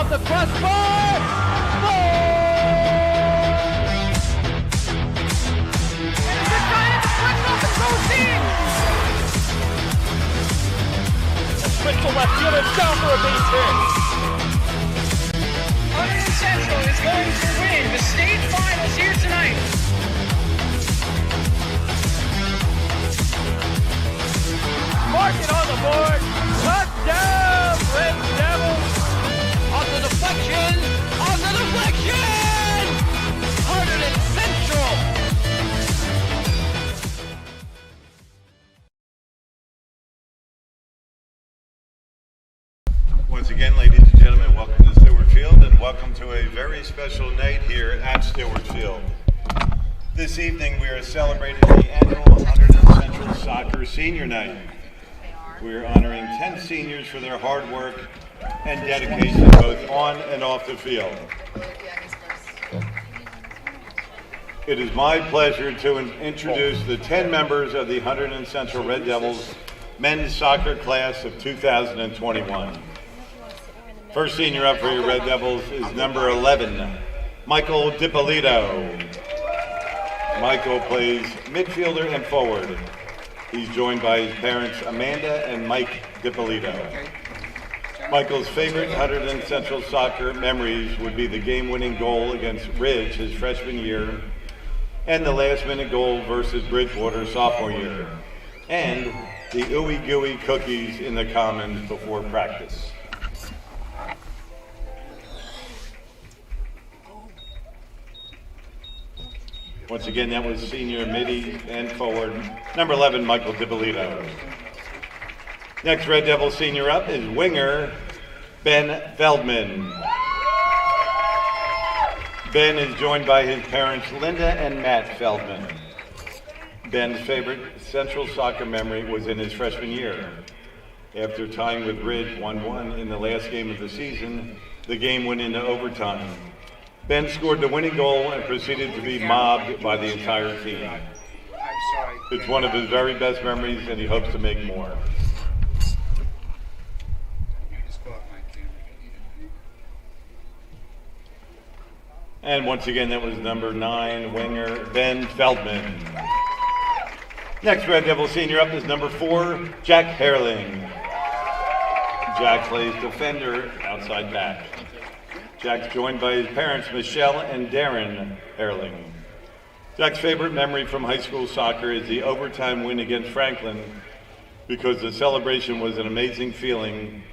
off the crossbar. Goal! And it's a giant deflection off the goal team. A switch to left field and down for a base hit. Hunterdon Central is going to win the state finals here tonight. Mark it on the board. Touchdown, Red Devils. Off the deflection. Off the deflection. Hunterdon Central. Once again, ladies and gentlemen, welcome to Stewart Field and welcome to a very special night here at Stewart Field. This evening we are celebrating the annual Hunterdon Central Soccer Senior Night. We are honoring 10 seniors for their hard work and dedication both on and off the field. It is my pleasure to introduce the 10 members of the Hunterdon Central Red Devils men's soccer class of 2021. First senior up for your Red Devils is number 11, Michael DiPolito. Michael plays midfielder and forward. He's joined by his parents, Amanda and Mike DiPolito. Michael's favorite Hunterdon Central soccer memories would be the game-winning goal against Ridge his freshman year, and the last-minute goal versus Bridgewater sophomore year, and the ooey gooey cookies in the commons before practice. Once again, that was senior midi and forward, number 11, Michael DiPolito. Next Red Devil senior up is winger Ben Feldman. Ben is joined by his parents, Linda and Matt Feldman. Ben's favorite Central soccer memory was in his freshman year. After tying with Ridge 1-1 in the last game of the season, the game went into overtime. Ben scored the winning goal and proceeded to be mobbed by the entire team. It's one of his very best memories and he hopes to make more. And once again, that was number 9, winger Ben Feldman. Next Red Devil senior up is number 4, Jack Herling. Jack plays defender, outside back. Jack's joined by his parents, Michelle and Darren Herling. Jack's favorite memory from high school soccer is the overtime win against Franklin because the celebration was an amazing feeling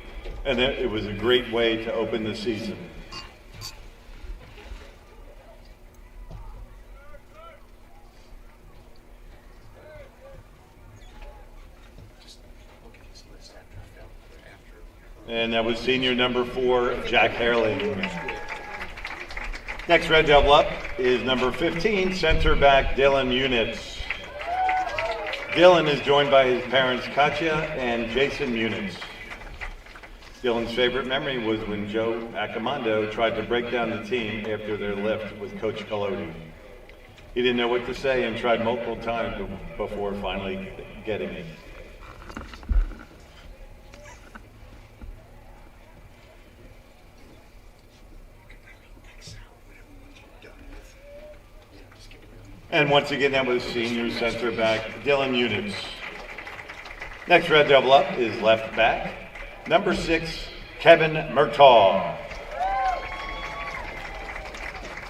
and it was a great way to open the season. And that was senior number 4, Jack Herling. Next Red Devil up is number 15, center back Dylan Munitz. Dylan is joined by his parents, Katya and Jason Munitz. Dylan's favorite memory was when Joe Accomando tried to break down the team after their lift with Coach Colodi. He didn't know what to say and tried multiple times before finally getting it. And once again, that was senior center back Dylan Munitz. Next Red Devil up is left back, number 6, Kevin Murtaugh.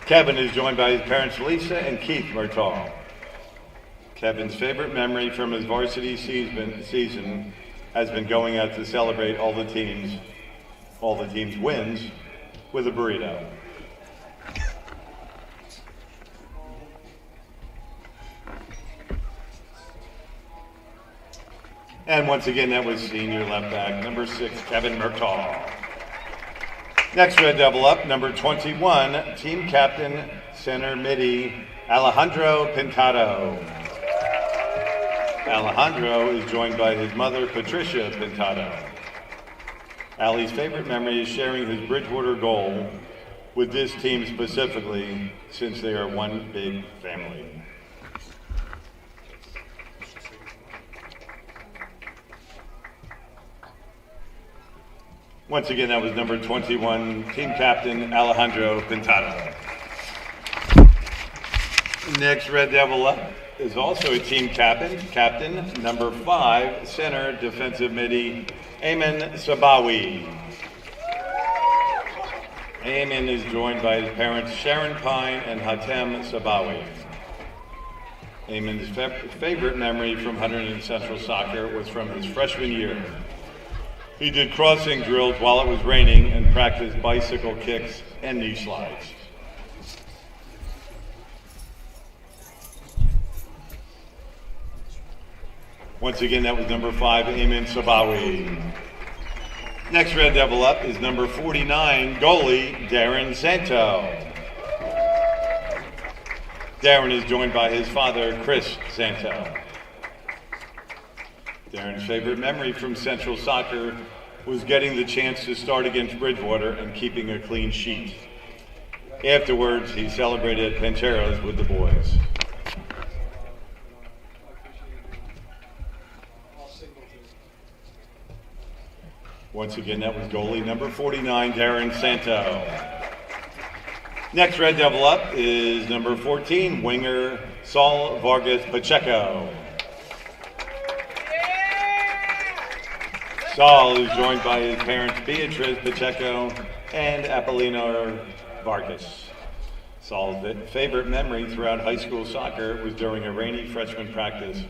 Kevin is joined by his parents, Lisa and Keith Murtaugh. Kevin's favorite memory from his varsity season has been going out to celebrate all the teams' wins with a burrito. And once again, that was senior left back, number 6, Kevin Murtaugh. Next Red Devil up, number 21, team captain, center midi, Alejandro Pintado. Alejandro is joined by his mother, Patricia Pintado. Ali's favorite memory is sharing his Bridgewater goal with this team specifically, since they are one big family. Once again, that was number 21, team captain Alejandro Pintado. Next Red Devil up is also a team captain, number 5, center defensive midi, Ayman Sabawi. Ayman is joined by his parents Sharon Pine and Hatem Sabawi. Ayman's favorite memory from Hunterdon Central Soccer was from his freshman year. He did crossing drills while it was raining and practiced bicycle kicks and knee slides. Once again, that was number 5, Ayman Sabawi. Next Red Devil up is number 49, goalie Delran Santo. Darren is joined by his father, Chris Santo. Darren's favorite memory from Central Soccer was getting the chance to start against Bridgewater and keeping a clean sheet. Afterwards, he celebrated at Pancheros with the boys. Once again, that was goalie number 49, Delran Santo. Next Red Devil up is number 14, winger Saul Vargas Pacheco. Saul is joined by his parents Beatriz Pacheco and Apollino Vargas. Saul's favorite memory throughout high school soccer was during a rainy freshman practice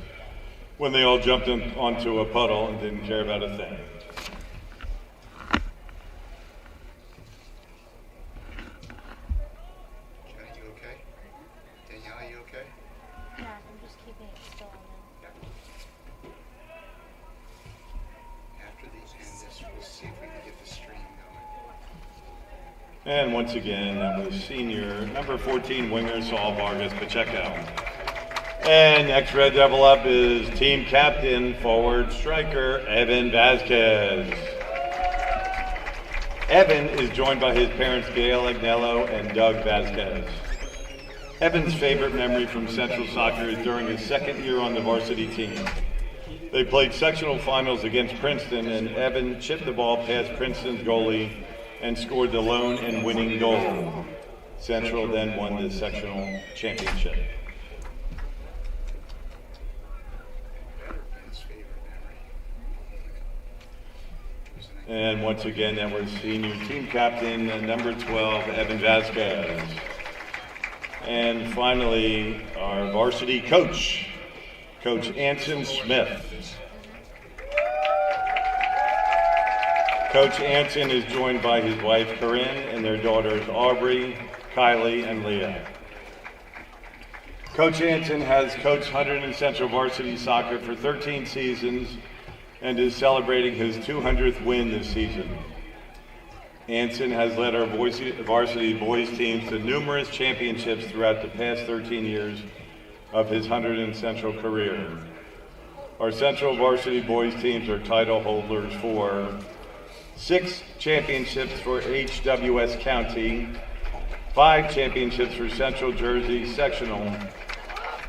when they all jumped onto a puddle and didn't care about a thing. And once again, that was senior number 14 winger Saul Vargas Pacheco. And next Red Devil up is team captain, forward striker Evan Vasquez. Evan is joined by his parents Gail Agnello and Doug Vasquez. Evan's favorite memory from Central Soccer is during his second year on the varsity team. They played sectional finals against Princeton, and Evan chipped the ball past Princeton's goalie and scored the lone and winning goal. Central then won the sectional championship. And once again, that was senior team captain, number 12, Evan Vasquez. And finally, our varsity coach, Coach Anson Smith. Coach Anson is joined by his wife Corinne and their daughters Aubrey, Kylie, and Leah. Coach Anson has coached Hunterdon Central varsity soccer for 13 seasons and is celebrating his 200th win this season. Anson has led our varsity boys teams to numerous championships throughout the past 13 years of his Hunterdon Central career. Our Central varsity boys teams are title holders for 6 championships for HWS County, 5 championships for Central Jersey Sectional,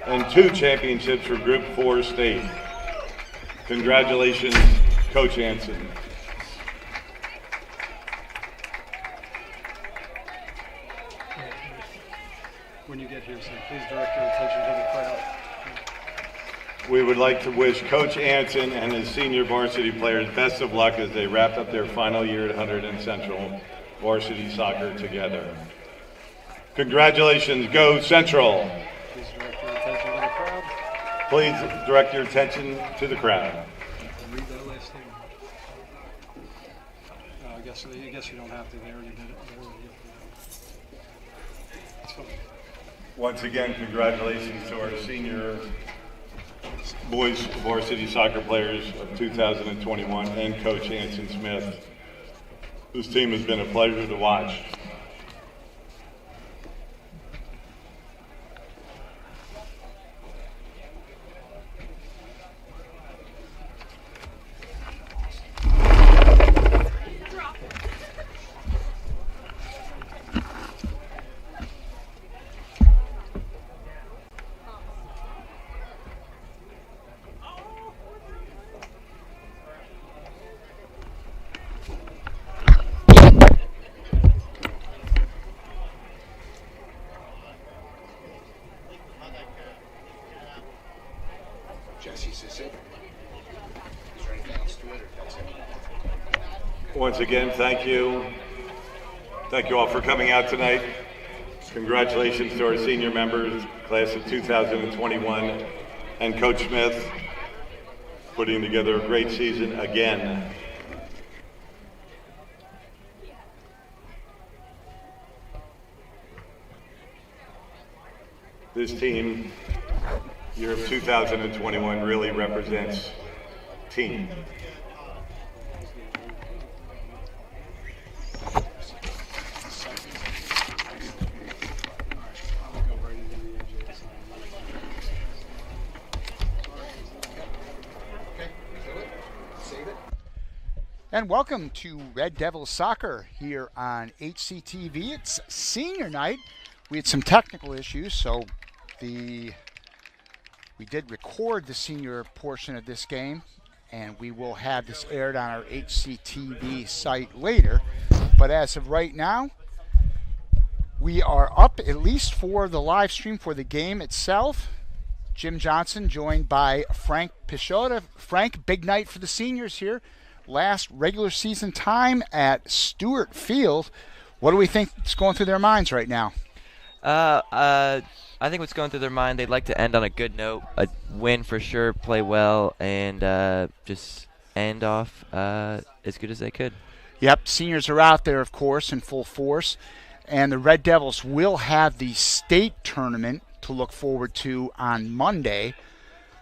and 2 championships for Group 4 State. Congratulations, Coach Anson. When you get here, so please direct your attention to the crowd. We would like to wish Coach Anson and his senior varsity players best of luck as they wrap up their final year at Hunterdon Central varsity soccer together. Congratulations, go Central! Please direct your attention to the crowd. Please direct your attention to the crowd. Read that last thing. I guess you don't have to. They already did it. It's fine. Once again, congratulations to our senior boys varsity soccer players of 2021 and Coach Anson Smith, whose team has been a pleasure to watch. Once again, thank you. Thank you all for coming out tonight. Congratulations to our senior members, class of 2021, and Coach Smith, putting together a great season again. This team, year of 2021, really represents team. And welcome to Red Devils Soccer here on HCTV. It's senior night. We had some technical issues, so we did record the senior portion of this game, and we will have this aired on our HCTV site later. But as of right now, we are up at least for the live stream for the game itself. Jim Johnson joined by Frank Pichota. Frank, big night for the seniors here. Last regular season time at Stewart Field. What do we think is going through their minds right now? I think what's going through their mind, they'd like to end on a good note, a win for sure, play well, and just end off as good as they could. Yep, seniors are out there, of course, in full force, and the Red Devils will have the state tournament to look forward to on Monday.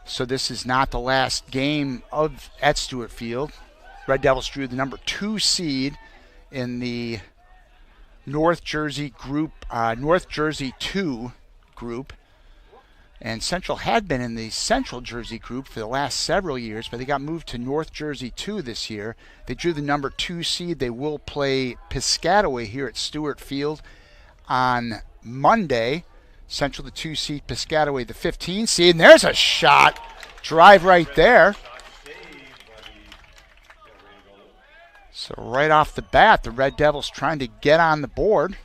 So this is not the last game at Stewart Field. Red Devils drew the number 2 seed in the North Jersey 2 group. And Central had been in the Central Jersey group for the last several years, but they got moved to North Jersey 2 this year. They drew the number 2 seed. They will play Piscataway here at Stewart Field on Monday. Central the 2 seed, Piscataway the 15 seed. And there's a shot. Drive right there. So right off the bat, the Red Devils trying to get on the board.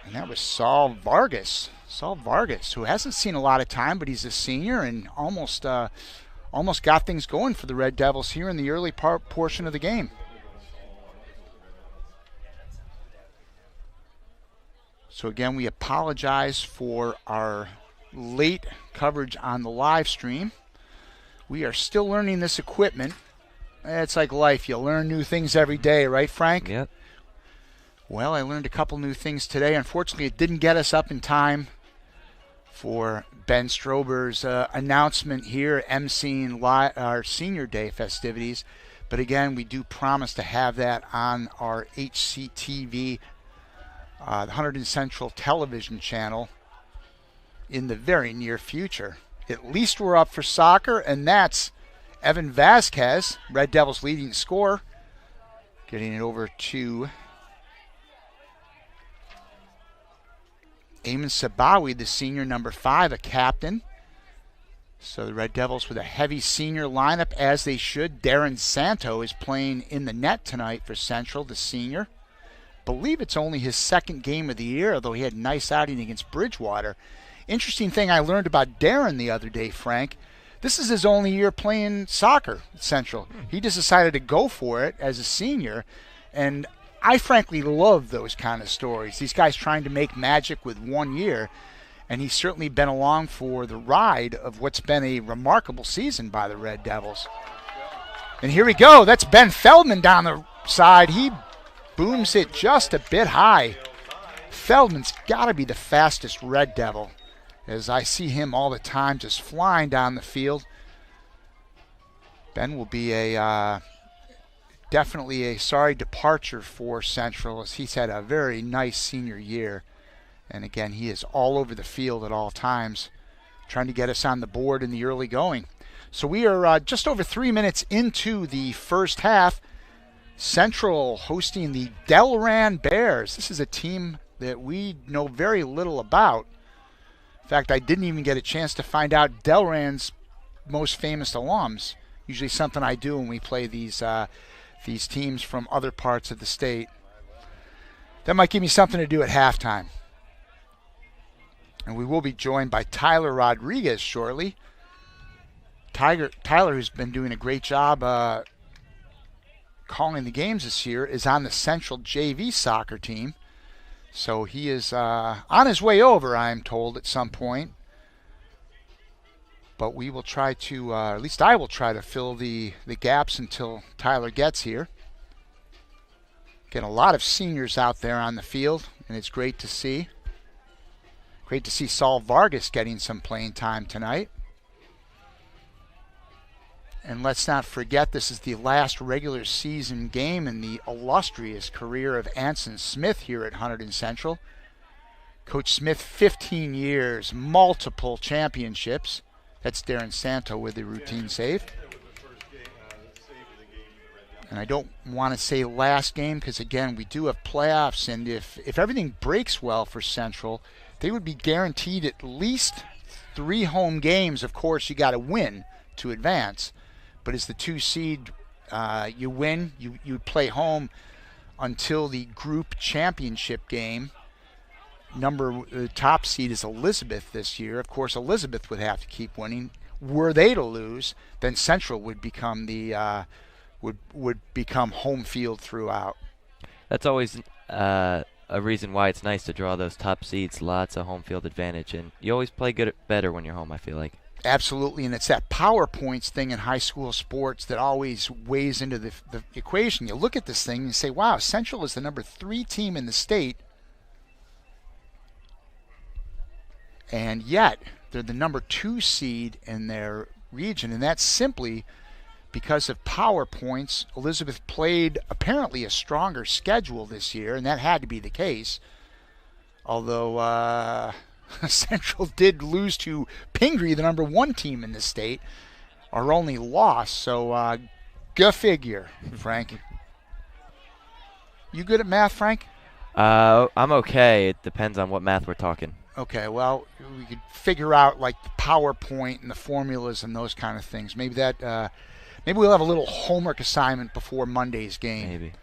And that was Saul Vargas. Saul Vargas, who hasn't seen a lot of time, but he's a senior and almost got things going for the Red Devils here in the early portion of the game. So again, we apologize for our late coverage on the live stream. We are still learning this equipment. It's like life. You learn new things every day, right, Frank? Yep. Well, I learned a couple new things today. Unfortunately, it didn't get us up in time for Ben Strober's announcement here, emceeing our Senior Day festivities. But again, we do promise to have that on our HCTV, the Hunterdon Central television channel, in the very near future. At least we're up for soccer, and that's Evan Vasquez, Red Devils' leading scorer, getting it over to Eamon Sabawi, the senior, number 5, a captain. So the Red Devils with a heavy senior lineup, as they should. Darren Santo is playing in the net tonight for Central, the senior. Believe it's only his second game of the year, although he had a nice outing against Bridgewater. Interesting thing I learned about Darren the other day, Frank. This is his only year playing soccer at Central. He just decided to go for it as a senior, and I frankly love those kind of stories. These guys trying to make magic with 1 year, and he's certainly been along for the ride of what's been a remarkable season by the Red Devils. And here we go. That's Ben Feldman down the side. He booms it just a bit high. Feldman's got to be the fastest Red Devil, as I see him all the time just flying down the field. Ben will be definitely a sorry departure for Central, as he's had a very nice senior year. And again, he is all over the field at all times, trying to get us on the board in the early going. So we are just over 3 minutes into the first half. Central hosting the Delran Bears. This is a team that we know very little about. In fact, I didn't even get a chance to find out Delran's most famous alums. Usually something I do when we play these teams from other parts of the state. That might give me something to do at halftime. And we will be joined by Tyler Rodriguez shortly, Tyler, who's been doing a great job calling the games this year, is on the Central JV soccer team. So he is on his way over, I'm told, at some point. But we will try to, at least I will try to fill the gaps until Tyler gets here. Getting a lot of seniors out there on the field, and it's great to see. Great to see Saul Vargas getting some playing time tonight. And let's not forget, this is the last regular season game in the illustrious career of Anson Smith here at Hunterdon Central. Coach Smith, 15 years, multiple championships. That's Darren Santo with the routine save. And I don't want to say last game because, again, we do have playoffs. And if everything breaks well for Central, they would be guaranteed at least 3 home games. Of course, you got to win to advance. But as the 2 seed, you win, you play home until the group championship game. The top seed is Elizabeth this year. Of course, Elizabeth would have to keep winning. Were they to lose, then Central would become would become home field throughout. That's always a reason why it's nice to draw those top seeds. Lots of home field advantage, and you always play better when you're home, I feel like. Absolutely, and it's that power points thing in high school sports that always weighs into the equation. You look at this thing and you say, wow, Central is the number 3 team in the state, and yet they're the number 2 seed in their region, and that's simply because of power points. Elizabeth played apparently a stronger schedule this year, and that had to be the case, although Central did lose to Pingree, the number 1 team in the state, our only loss. So, go figure, Frank. You good at math, Frank? I'm okay. It depends on what math we're talking. Okay, well, we could figure out like the PowerPoint and the formulas and those kind of things. Maybe we'll have a little homework assignment before Monday's game. Maybe.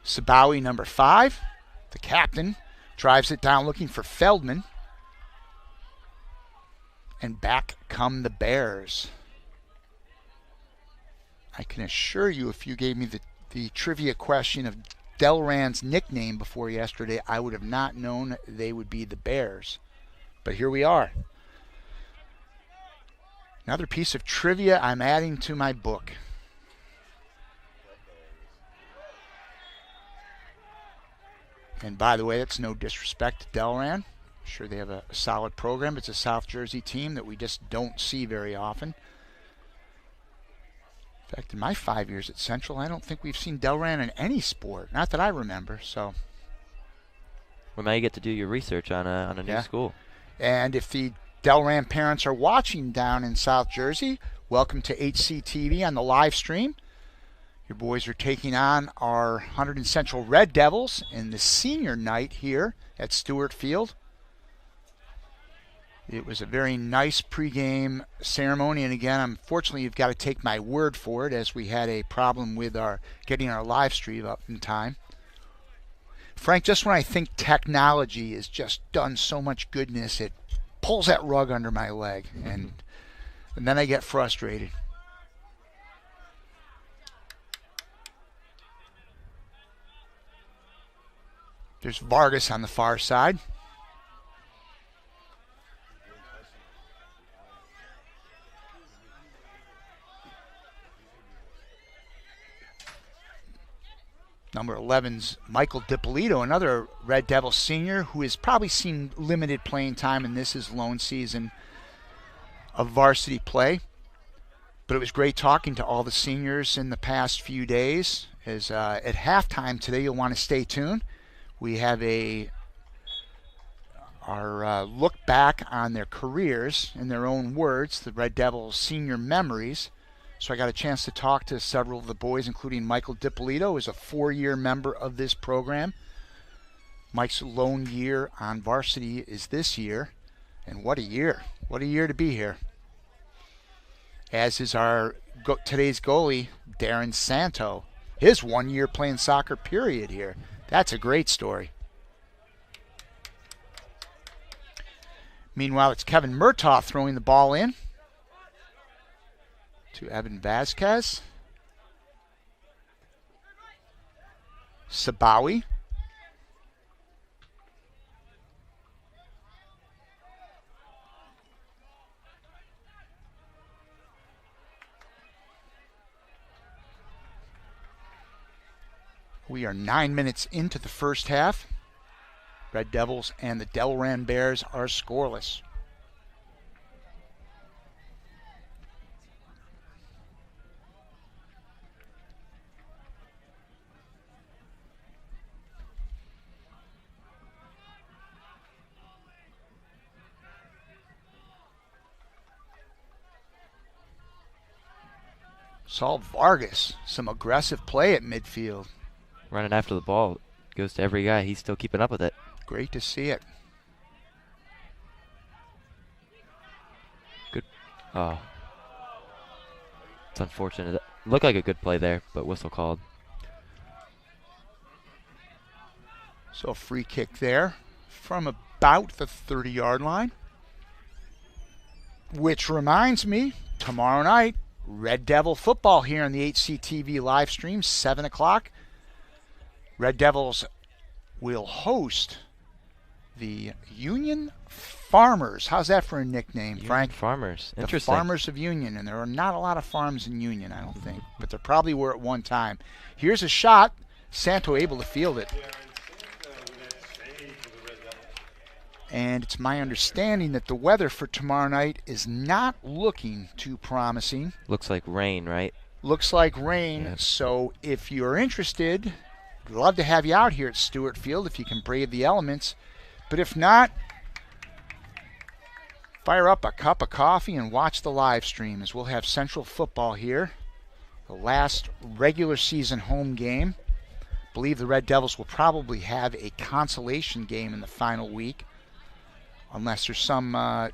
Sabawi, number 5. The captain drives it down looking for Feldman. And back come the Bears. I can assure you, if you gave me the trivia question of Delran's nickname before yesterday, I would have not known they would be the Bears. But here we are. Another piece of trivia I'm adding to my book. And by the way, that's no disrespect to Delran. I'm sure they have a solid program. It's a South Jersey team that we just don't see very often. In fact, in my 5 years at Central, I don't think we've seen Delran in any sport. Not that I remember. So, well, now you get to do your research on a new school. And if the Delran parents are watching down in South Jersey, welcome to HCTV on the live stream. Your boys are taking on our Hunterdon Central Red Devils in the senior night here at Stewart Field. It was a very nice pregame ceremony, and again, unfortunately, you've got to take my word for it, as we had a problem with getting our live stream up in time. Frank, just when I think technology has just done so much goodness, it pulls that rug under my leg, and then I get frustrated. There's Vargas on the far side. Number 11's Michael DiPolito, another Red Devil senior who has probably seen limited playing time, and this is lone season of varsity play. But it was great talking to all the seniors in the past few days. As at halftime today, you'll want to stay tuned. We have our look back on their careers in their own words, the Red Devils senior memories. So I got a chance to talk to several of the boys, including Michael DiPolito, who is a 4-year member of this program. Mike's lone year on varsity is this year, and what a year. What a year to be here. As is our today's goalie, Darren Santo. His 1 year playing soccer period here. That's a great story. Meanwhile, it's Kevin Murtaugh throwing the ball in to Evan Vasquez. Sabawi. We are 9 minutes into the first half. Red Devils and the Delran Bears are scoreless. Saul Vargas, some aggressive play at midfield. Running after the ball. Goes to every guy. He's still keeping up with it. Great to see it. Good. Oh. It's unfortunate. Looked like a good play there, but whistle called. So a free kick there from about the 30-yard line. Which reminds me, tomorrow night, Red Devil football here on the HCTV live stream, 7 o'clock. Red Devils will host the Union Farmers. How's that for a nickname, Union Frank? Farmers. The Interesting. Farmers of Union. And there are not a lot of farms in Union, I don't think. But there probably were at one time. Here's a shot. Santo able to field it. And it's my understanding that the weather for tomorrow night is not looking too promising. Looks like rain, right? Looks like rain. Yeah. So if you're interested, I'd love to have you out here at Stewart Field if you can brave the elements. But if not, fire up a cup of coffee and watch the live stream as we'll have Central football here. The last regular season home game. I believe the Red Devils will probably have a consolation game in the final week, unless there's some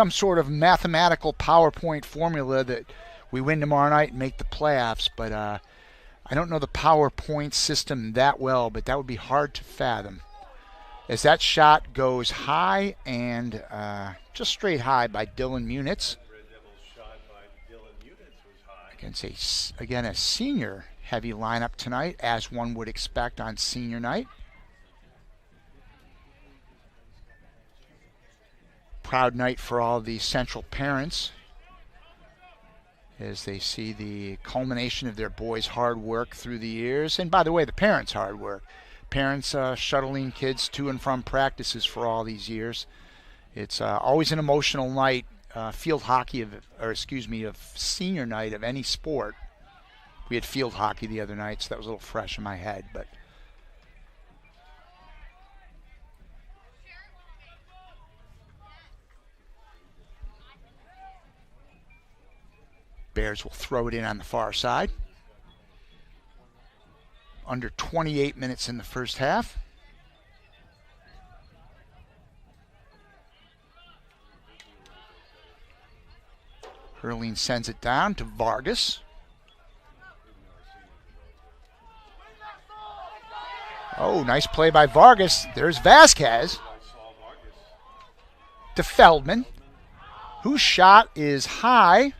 sort of mathematical PowerPoint formula that we win tomorrow night and make the playoffs. But I don't know the PowerPoint system that well, but that would be hard to fathom. As that shot goes high and just straight high by Dylan Munitz. Again, a senior heavy lineup tonight, as one would expect on senior night. Proud night for all the Central parents as they see the culmination of their boys' hard work through the years. And by the way, the parents' hard work. Parents shuttling kids to and from practices for all these years. It's always an emotional night, field hockey, of senior night of any sport. We had field hockey the other night, so that was a little fresh in my head. But Bears will throw it in on the far side. Under 28 minutes in the first half. Hurling sends it down to Vargas. Oh, nice play by Vargas. There's Vasquez. To Feldman, whose shot is high.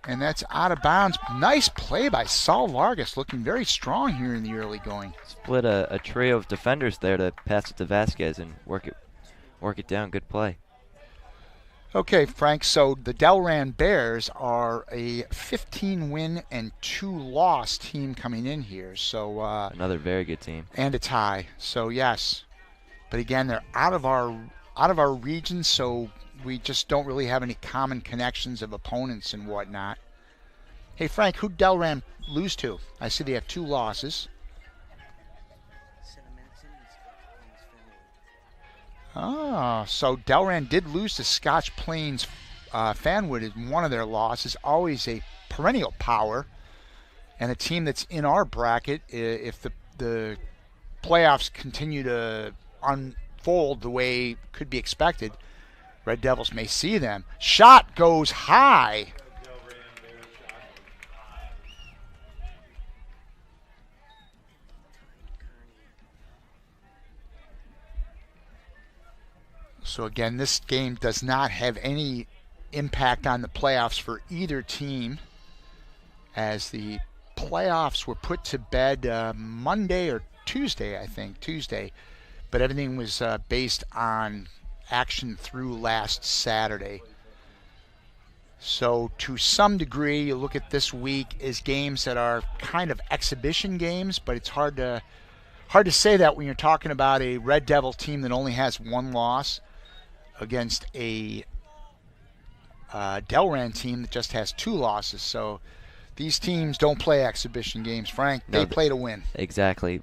And that's out of bounds. Nice play by Saul Vargas, looking very strong here in the early going. Split a trio of defenders there to pass it to Vasquez and work it down. Good play. Okay, Frank, so the Delran Bears are a 15-win and 2-loss team coming in here. So another very good team. And a tie. So yes. But again, they're out of our region, so we just don't really have any common connections of opponents and whatnot. Hey, Frank, who'd Delran lose to? I see they have 2 losses. Oh, so Delran did lose to Scotch Plains Fanwood in one of their losses. Always a perennial power and a team that's in our bracket. If the playoffs continue to unfold the way could be expected, Red Devils may see them. Shot goes high. So again, this game does not have any impact on the playoffs for either team, as the playoffs were put to bed Monday or Tuesday, I think, Tuesday. But everything was based on action through last Saturday. So to some degree, you look at this week as games that are kind of exhibition games, but it's hard to say that when you're talking about a Red Devil team that only has one loss against a Delran team that just has two losses. So these teams don't play exhibition games, Frank. They play to win. Exactly.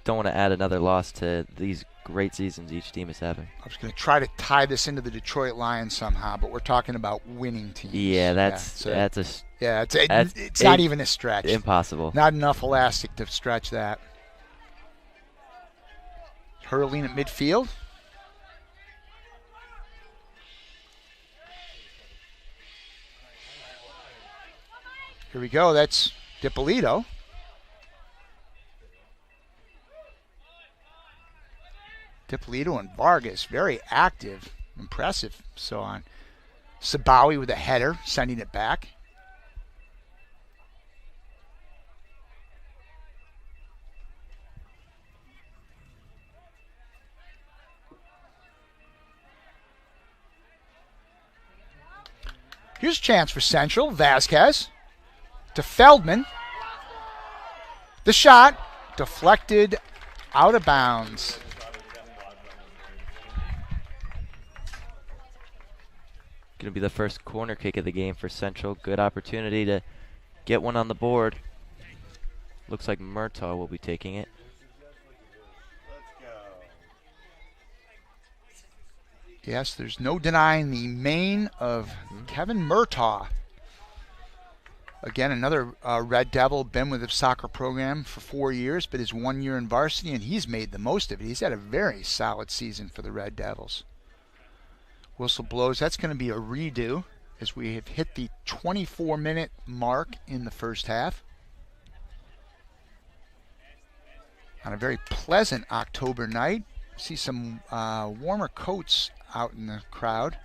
Don't want to add another loss to these great seasons each team is having. I was going to try to tie this into the Detroit Lions somehow, but we're talking about winning teams. Yeah, it's not even a stretch. Impossible. Not enough elastic to stretch that. Hurling at midfield. Here we go. That's Dippolito. Dippolito and Vargas, very active, impressive, so on. Sabawi with a header, sending it back. Here's a chance for Central. Vasquez to Feldman. The shot deflected out of bounds. Going to be the first corner kick of the game for Central. Good opportunity to get one on the board. Looks like Murtaugh will be taking it. Yes, there's no denying the mane of Kevin Murtaugh. Again, another Red Devil, been with the soccer program for 4 years, but is 1 year in varsity, and he's made the most of it. He's had a very solid season for the Red Devils. Whistle blows. That's going to be a redo as we have hit the 24-minute mark in the first half. On a very pleasant October night. See some warmer coats out in the crowd.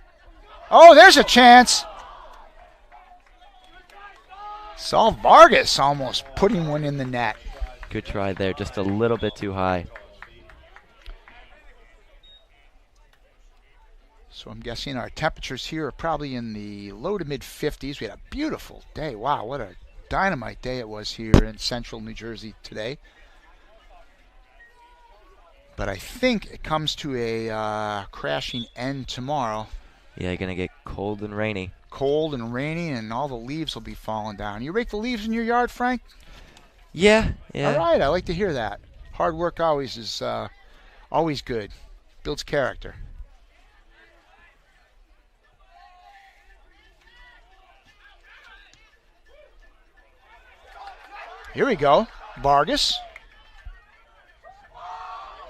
Oh, there's a chance. Saul Vargas almost putting one in the net. Good try there, just a little bit too high. So I'm guessing our temperatures here are probably in the low to mid 50s. We had a beautiful day. Wow, what a dynamite day it was here in central New Jersey today. But I think it comes to a crashing end tomorrow. Yeah, going to get cold and rainy. Cold and rainy, and all the leaves will be falling down. You rake the leaves in your yard, Frank? Yeah. All right, I like to hear that. Hard work always is always good. Builds character. Here we go. Vargas.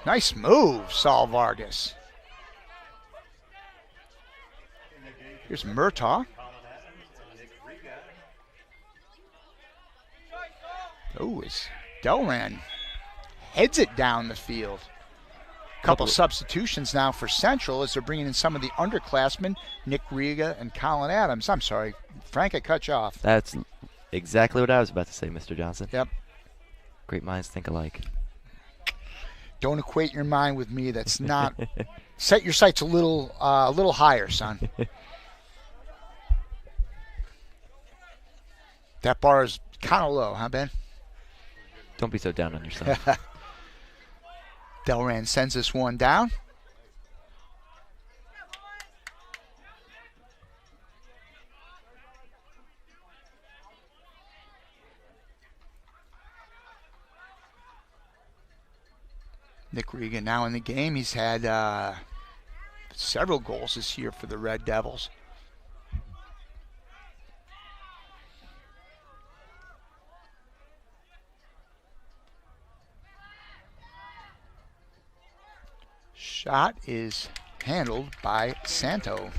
Nice move, Saul Vargas. Here's Murtaugh. Oh, it's Delran. Heads it down the field. Couple substitutions now for Central as they're bringing in some of the underclassmen, Nick Riga and Colin Adams. I'm sorry, Frank, I cut you off. That's exactly what I was about to say, Mr. Johnson. Yep. Great minds think alike. Don't equate your mind with me. That's not. Set your sights a little higher, son. That bar is kind of low, huh, Ben? Don't be so down on yourself. Delran sends this one down. Nick Regan now in the game. He's had several goals this year for the Red Devils. Shot is handled by Santo.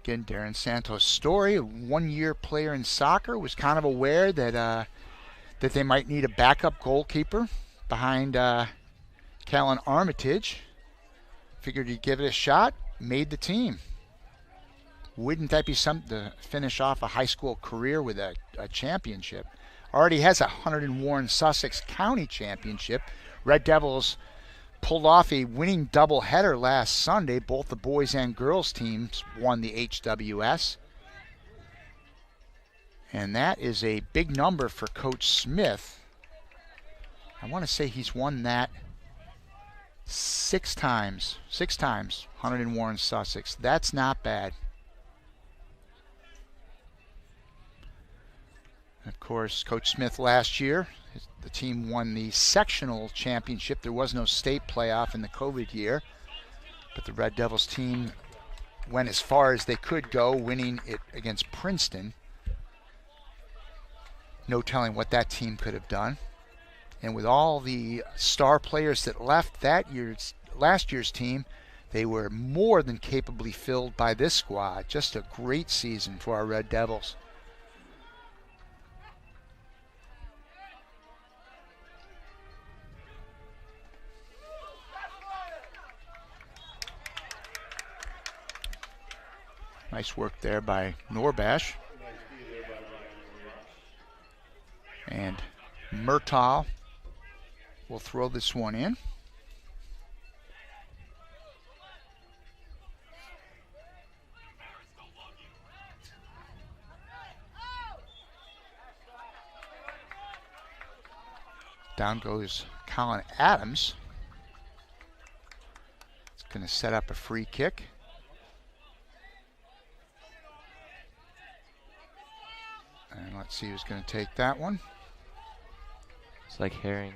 Again, Darren Santos' story, a one-year player in soccer, was kind of aware that that they might need a backup goalkeeper behind Callan Armitage. Figured he'd give it a shot, made the team. Wouldn't that be something to finish off a high school career with a championship? Already has a Hunterdon Warren Sussex County Championship. Red Devils pulled off a winning doubleheader last Sunday. Both the boys and girls teams won the HWS. And that is a big number for Coach Smith. I want to say he's won that 6 times. 6 times, Hunterdon Warren Sussex. That's not bad. Of course, Coach Smith last year, the team won the sectional championship. There was no state playoff in the COVID year, but the Red Devils team went as far as they could go, winning it against Princeton. No telling what that team could have done. And with all the star players that left last year's team, they were more than capably filled by this squad. Just a great season for our Red Devils. Nice work there by Norbash. And Murtaugh will throw this one in. Down goes Colin Adams. It's going to set up a free kick. And let's see who's going to take that one. It's like Herring.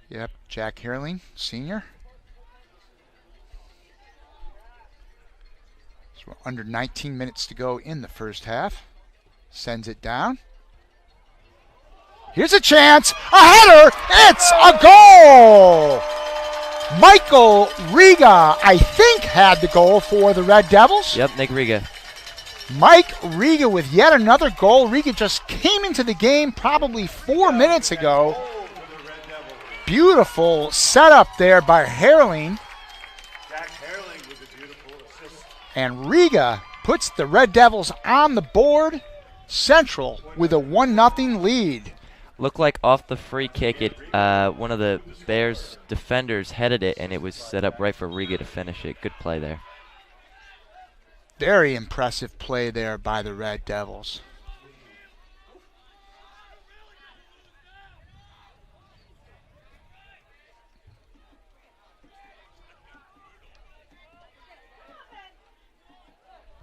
Yep, Jack Herling, senior. So we're under 19 minutes to go in the first half. Sends it down. Here's a chance. A header. It's a goal. Michael Riga, I think, had the goal for the Red Devils. Yep, Nick Riga. Mike Riga with yet another goal. Riga just came into the game probably 4 minutes ago. Beautiful setup there by Herling. Jack Herling with a beautiful assist. And Riga puts the Red Devils on the board. Central with a 1-0 lead. Looked like off the free kick, one of the Bears defenders headed it, and it was set up right for Riga to finish it. Good play there. Very impressive play there by the Red Devils.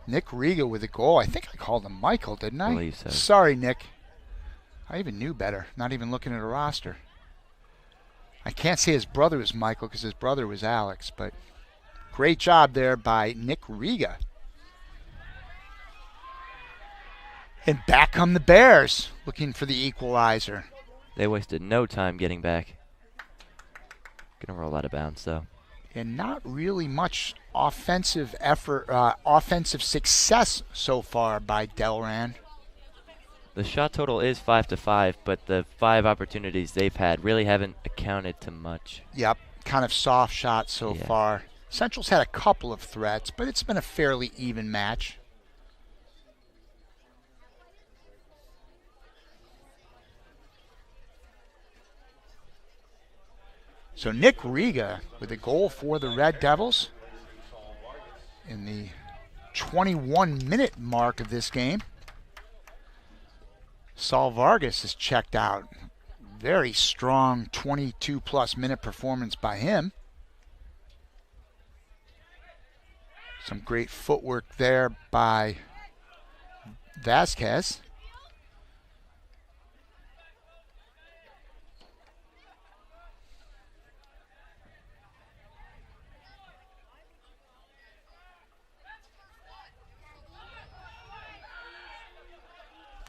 Nick Riga with a goal. I think I called him Michael, didn't I? I believe so. Sorry, Nick. I even knew better, not even looking at a roster. I can't say his brother was Michael because his brother was Alex, but great job there by Nick Riga. And back come the Bears, looking for the equalizer. They wasted no time getting back. Gonna roll out of bounds, though. And not really much offensive effort, offensive success so far by Delran. The shot total is 5-5, but the 5 opportunities they've had really haven't accounted to much. Yep, kind of soft shot so far. Central's had a couple of threats, but it's been a fairly even match. So Nick Riga with a goal for the Red Devils in the 21-minute mark of this game. Saul Vargas is checked out. Very strong 22-plus minute performance by him. Some great footwork there by Vasquez.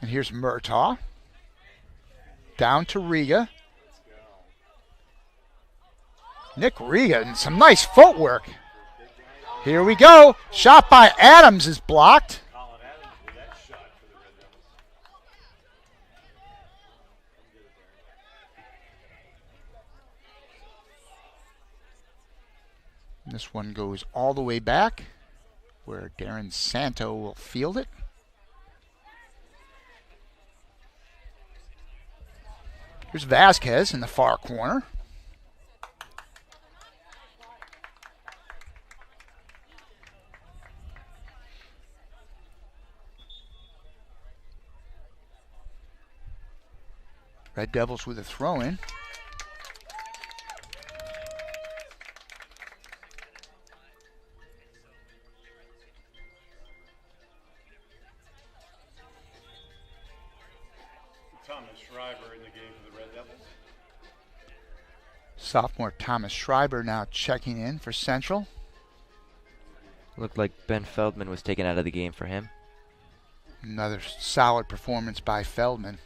And here's Murtaugh. Down to Riga. Nick Riga, and some nice footwork. Here we go. Shot by Adams is blocked. This one goes all the way back where Darren Santo will field it. Here's Vasquez in the far corner. Red Devils with a throw-in. Thomas Schreiber in the game for the Red Devils. Sophomore Thomas Schreiber now checking in for Central. Looked like Ben Feldman was taken out of the game for him. Another solid performance by Feldman.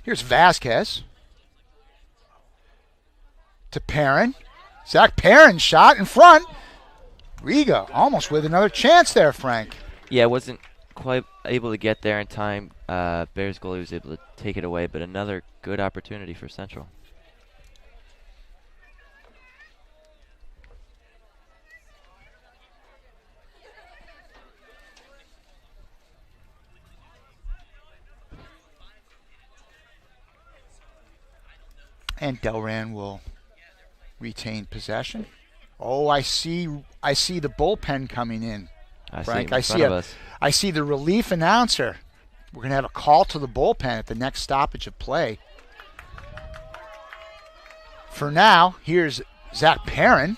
Here's Vasquez to Perrin. Zach Perrin shot in front. Riga almost with another chance there, Frank. Yeah, wasn't quite able to get there in time. Bears goalie was able to take it away, but another good opportunity for Central. And Delran will retain possession. Oh, I see the bullpen coming in. Frank, I see the relief announcer. We're going to have a call to the bullpen at the next stoppage of play. For now, here's Zach Perrin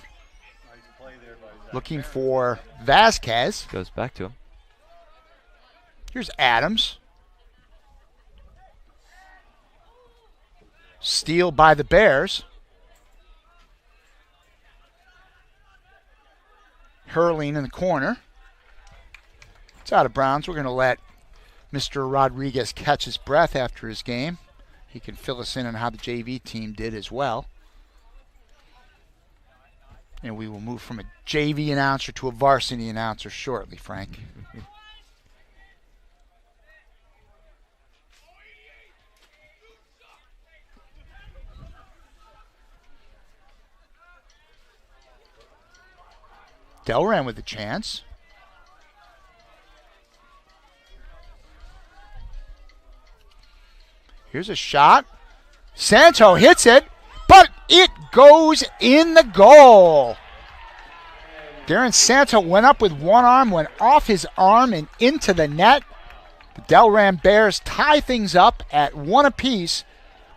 looking for Vasquez. Goes back to him. Here's Adams. Steal by the Bears. Hurling in the corner. It's out of bounds. We're going to let Mr. Rodriguez catch his breath after his game. He can fill us in on how the JV team did as well. And we will move from a JV announcer to a varsity announcer shortly, Frank. Delran with the chance. Here's a shot. Santo hits it, but it goes in the goal. Darren Santo went up with one arm, went off his arm and into the net. The Delran Bears tie things up at one apiece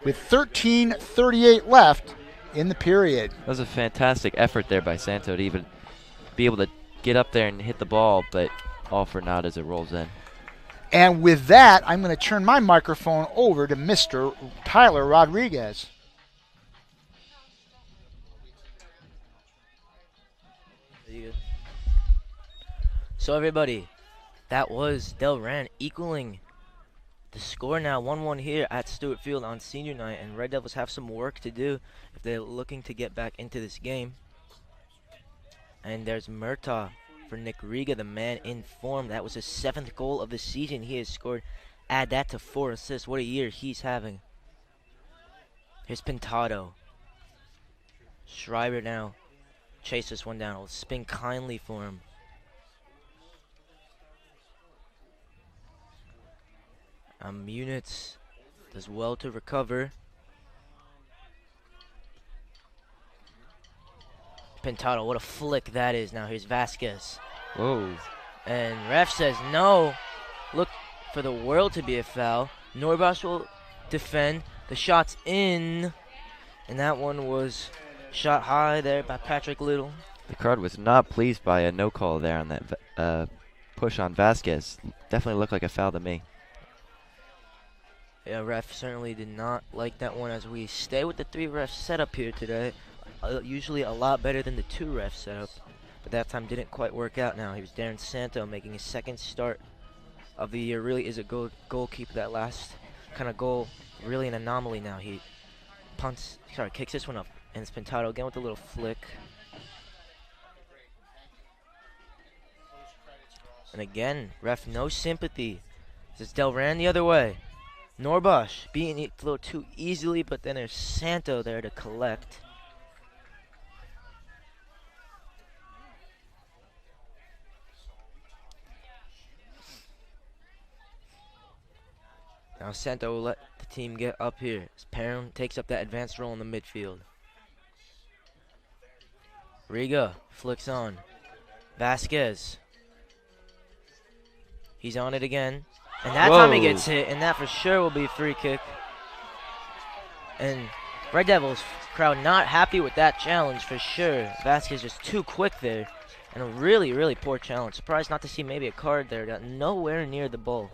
with 13:38 left in the period. That was a fantastic effort there by Santo to even be able to get up there and hit the ball, but all for naught as it rolls in. And with that, I'm going to turn my microphone over to Mr. Tyler Rodriguez. So everybody, that was Delran equaling the score now 1-1 here at Stewart Field on senior night, and Red Devils have some work to do if they're looking to get back into this game. And there's Murtaugh for Nick Riga, the man in form. That was his 7th goal of the season. He has scored. Add that to 4 assists. What a year he's having. Here's Pintado. Schreiber now. Chase this one down. Will spin kindly for him. Munitz does well to recover. Pintado, what a flick that is. Now here's Vasquez. Whoa. And ref says no. Look for the world to be a foul. Norbosch will defend. The shot's in. And that one was shot high there by Patrick Little. The crowd was not pleased by a no call there on that push on Vasquez. Definitely looked like a foul to me. Yeah, ref certainly did not like that one, as we stay with the 3 ref setup here today. Usually a lot better than the 2 ref setup, but that time didn't quite work out now. Here's Darren Santo making his 2nd start of the year. Really is a goalkeeper. That last kind of goal, really an anomaly now. He kicks this one up. And it's Pintado again with a little flick. And again, ref, no sympathy. This is Delran the other way. Norbosh beating it a little too easily, but then there's Santo there to collect. Now Santo will let the team get up here as Perrin takes up that advanced role in the midfield. Riga flicks on. Vasquez. He's on it again. And that time he gets hit, and that for sure will be a free kick. And Red Devils crowd not happy with that challenge for sure. Vasquez just too quick there. And a really, really poor challenge. Surprised not to see maybe a card there. Got nowhere near the ball.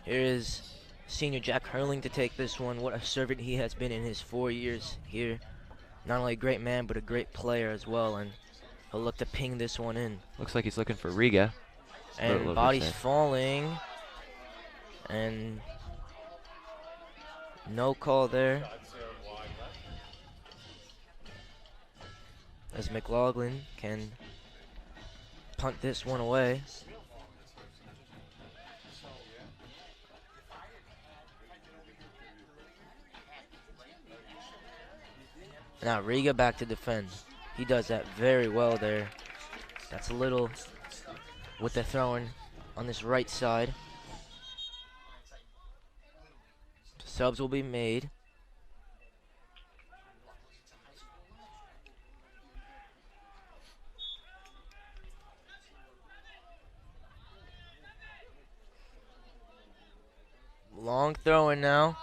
Here is senior Jack Hurling to take this one. What a servant he has been in his 4 years here. Not only a great man, but a great player as well. And he'll look to ping this one in. Looks like he's looking for Riga. And body's falling. And no call there. As McLaughlin can punt this one away. Now Riga back to defend. He does that very well there. That's a little with the throwing on this right side. Subs will be made. Long throwing now.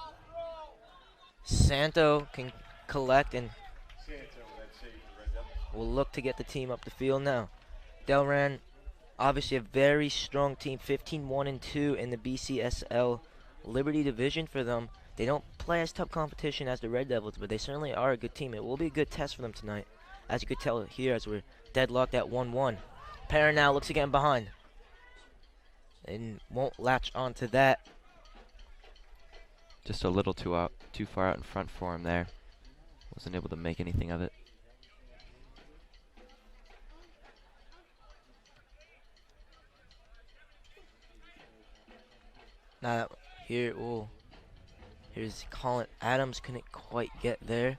Santo can collect and will look to get the team up the field now. Delran, obviously a very strong team, 15-1-2 in the BCSL Liberty division for them. They don't play as tough competition as the Red Devils, but they certainly are a good team. It will be a good test for them tonight, as you could tell here as we're deadlocked at 1-1. Perrin now looks again behind and won't latch onto that. Just a little too far out in front for him there. Wasn't able to make anything of it. Now here's Colin Adams, couldn't quite get there.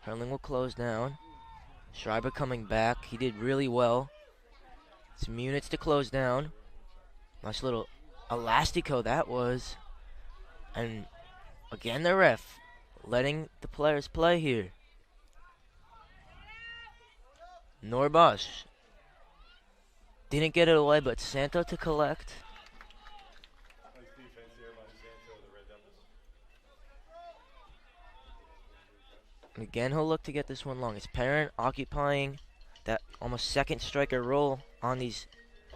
Hurling will close down. Schreiber coming back, he did really well. Some units to close down. Nice little elastico that was. And again the ref letting the players play here. Norbosh didn't get it away, but Santo to collect. Again, he'll look to get this one long. It's Perrin occupying that almost second striker role on these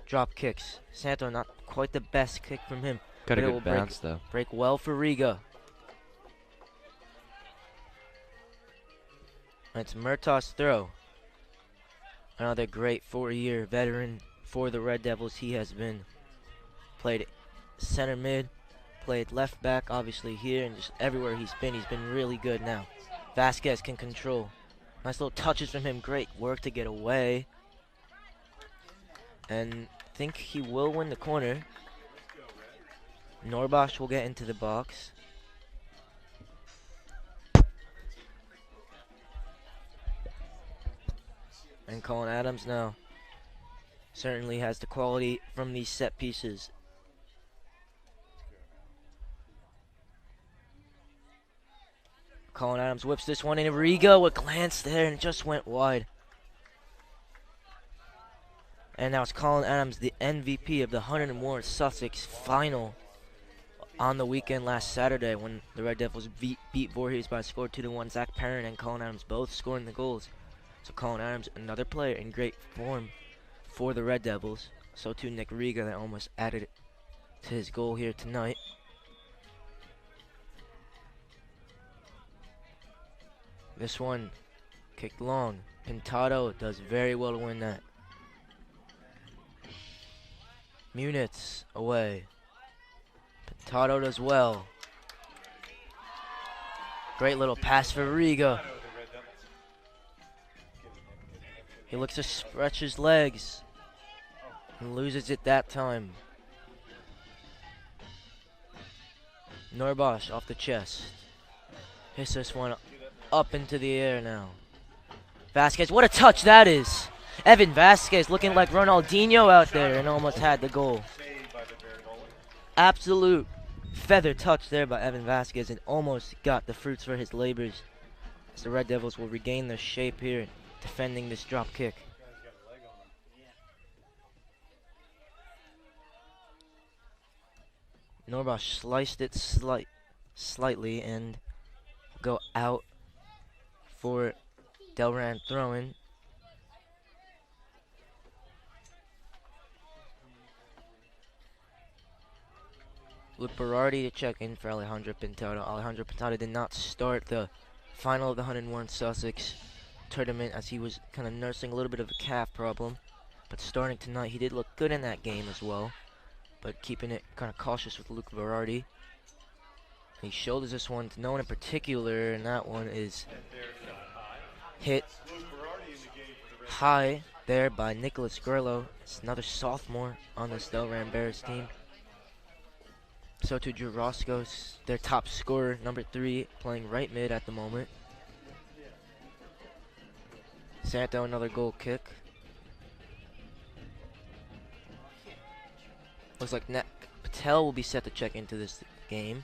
drop kicks. Santo not quite the best kick from him. Got a good bounce though. Break well for Riga. It's Murtaugh's throw. Another great 4-year veteran for the Red Devils. He has been played center mid, played left back obviously here, and just everywhere he's been really good now. Vasquez can control. Nice little touches from him. Great work to get away. And I think he will win the corner. Norbosh will get into the box. And Colin Adams now certainly has the quality from these set pieces. Colin Adams whips this one in. Riga with glance there and it just went wide. And now it's Colin Adams, the MVP of the Hunterdon Warren Sussex final on the weekend last Saturday when the Red Devils beat Voorhees by a score 2-1. Zach Perrin and Colin Adams both scoring the goals. So Colin Adams, another player in great form for the Red Devils. So too Nick Riga, that almost added it to his goal here tonight. This one Kicked long. Pintado does very well to win that. Munitz away. Pintado does well. Great little pass for Riga. He looks to stretch his legs and loses it that time. Norbosh off the chest. Hits this one up into the air now. Vasquez, what a touch that is. Evan Vasquez looking like Ronaldinho out there and almost had the goal. Absolute feather touch there by Evan Vasquez and almost got the fruits for his labors. As the Red Devils will regain their shape here, defending this drop kick. Norbosh sliced it slightly and go out for Delran throwing. Luke Berardi to check in for Alejandro Pintado. Alejandro Pintado did not start the final of the 101 Sussex tournament as he was kind of nursing a little bit of a calf problem. But starting tonight, he did look good in that game as well. But keeping it kind of cautious with Luke Berardi. He shoulders this one to no one in particular, and that one is hit high there by Nicholas Gurlow. It's another sophomore on this Delran Bears team. So to Drew Roscoe's, their top scorer, number 3, playing right mid at the moment. Santo, another goal kick. Looks like Patel will be set to check into this game.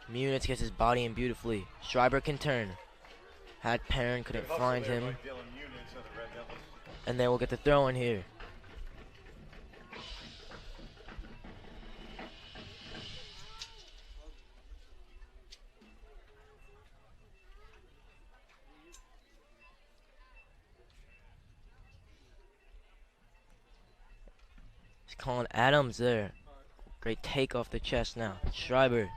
Munitz gets his body in beautifully. Schreiber can turn. Had Perrin, couldn't find him. And then we'll get the throw in here. He's calling Adams there. Great take off the chest now. Schreiber.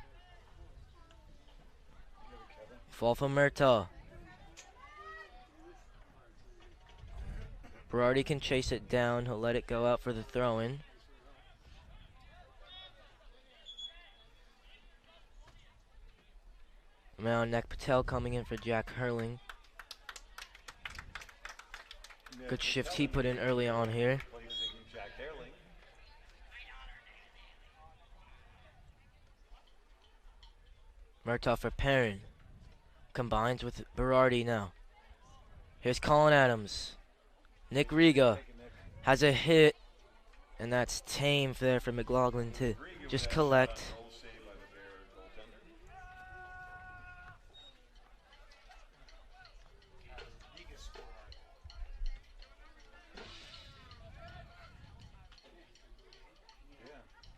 Fall from Murtaugh. Berardi can chase it down. He'll let it go out for the throw-in. Now Nek Patel coming in for Jack Hurling. Good shift he put in early on here. Murtaugh for Perrin. Combines with Berardi now. Here's Colin Adams. Nick Riga has a hit, and that's tame there for McLaughlin to just collect.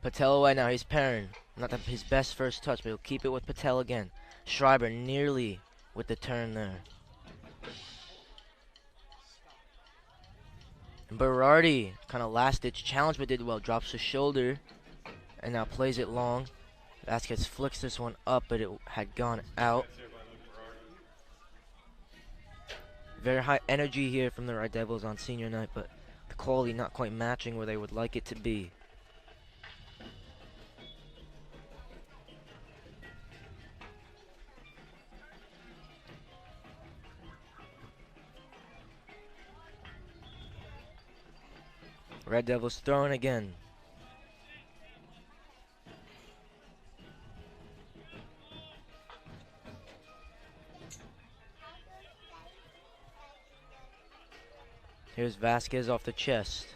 Patel away now, he's Perrin. Not his best first touch, but he'll keep it with Patel again. Schreiber nearly with the turn there. And Berardi, kind of last-ditch challenge, but did well. Drops his shoulder, and now plays it long. Vasquez flicks this one up, but it had gone out. Very high energy here from the Red Devils on senior night, but the quality not quite matching where they would like it to be. Red Devils throwing again. Here's Vasquez off the chest.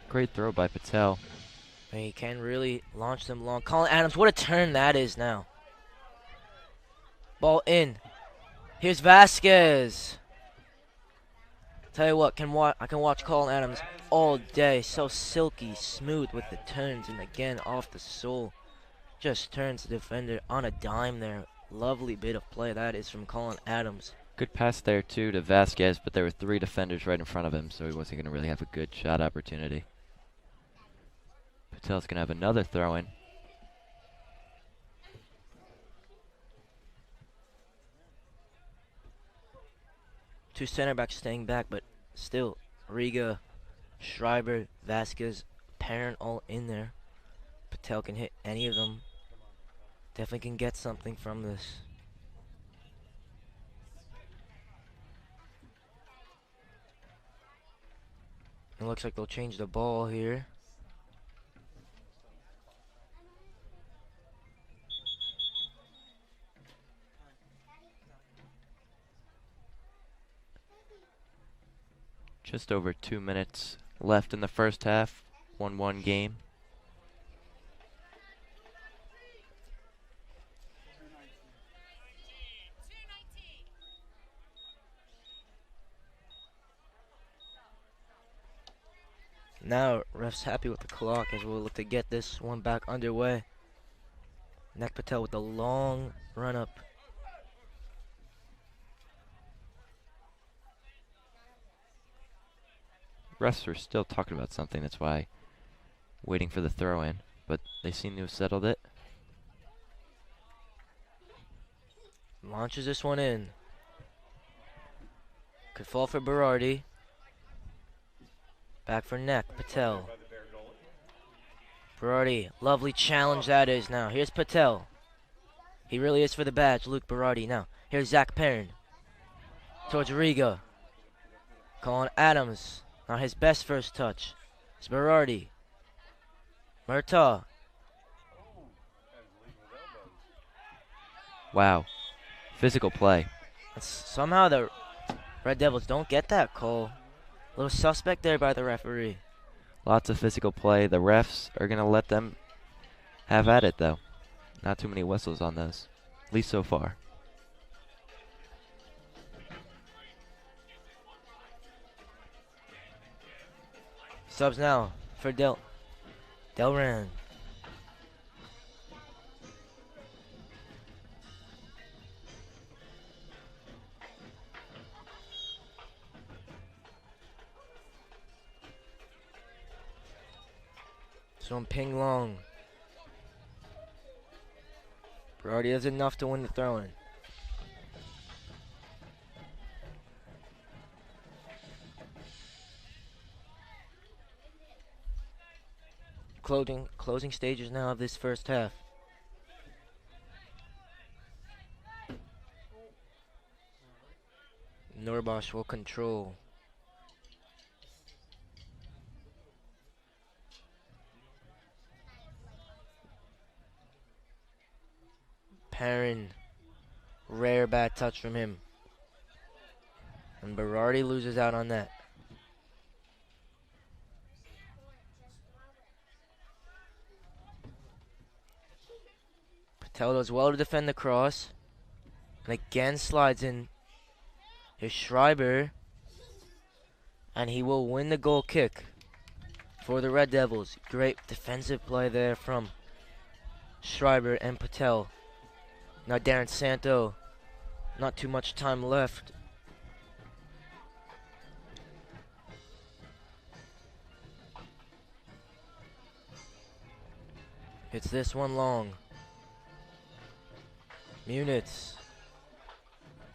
Great throw by Patel. And he can really launch them long. Colin Adams, what a turn that is now. Ball in. Here's Vasquez. Tell you what, I can watch Colin Adams all day. So silky, smooth with the turns, and again off the sole. Just turns the defender on a dime there. Lovely bit of play that is from Colin Adams. Good pass there, too, to Vasquez, but there were 3 defenders right in front of him, so he wasn't going to really have a good shot opportunity. Patel's going to have another throw-in. Two center backs staying back, but still, Riga, Schreiber, Vasquez, Perrin all in there. Patel can hit any of them. Definitely can get something from this. It looks like they'll change the ball here. Just over 2 minutes left in the first half. 1-1 game. Now, ref's happy with the clock as we'll look to get this one back underway. Nek Patel with the long run up. Refs are still talking about something, that's why waiting for the throw-in, but they seem to have settled it. Launches this one in. Could fall for Berardi. Back for Nek Patel. Berardi, lovely challenge that is now. Here's Patel. He really is for the badge, Luke Berardi. Now, here's Zach Perrin. Towards Riga. Calling Adams. Now his best first touch. It's Berardi. Murtaugh. Wow. Physical play. Somehow the Red Devils don't get that call. A little suspect there by the referee. Lots of physical play. The refs are going to let them have at it, though. Not too many whistles on those, at least so far. Subs now for Delran. So Ping Long. Berardi has enough to win the throw-in. Closing stages now of this first half. Norbosch will control. Perrin, rare bad touch from him. And Berardi loses out on that. Patel does well to defend the cross. And again slides in. Here's Schreiber. And he will win the goal kick for the Red Devils. Great defensive play there from Schreiber and Patel. Now Darren Santo. Not too much time left. Hits this one long. Munitz.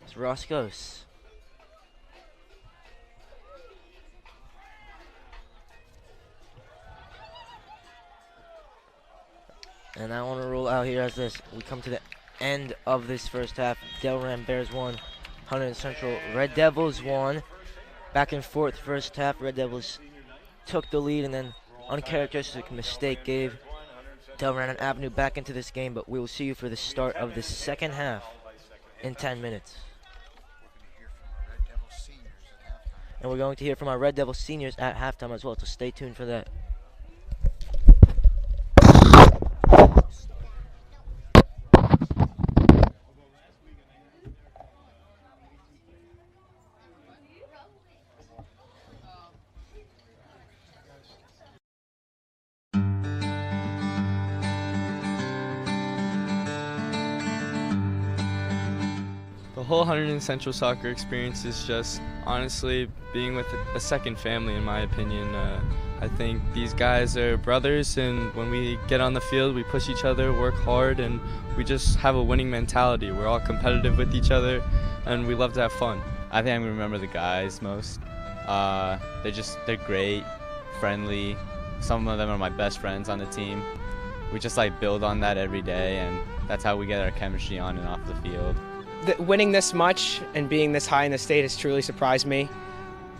It's Roscos. And I want to roll out here as this. We come to the end of this first half. Delran Bears 1, Hunterdon Central Red Devils 1. Back and forth first half. Red Devils took the lead and then uncharacteristic mistake gave Delran an avenue back into this game, but we will see you for the start of the second half in 10 minutes. And we're going to hear from our Red Devil seniors at halftime as well, so stay tuned for that. The whole Hunterdon Central soccer experience is just honestly being with a second family, in my opinion. I think these guys are brothers, and when we get on the field, we push each other, work hard, and we just have a winning mentality. We're all competitive with each other, and we love to have fun. I think I'm gonna remember the guys most. They're great, friendly. Some of them are my best friends on the team. We just like build on that every day, and that's how we get our chemistry on and off the field. Winning this much and being this high in the state has truly surprised me.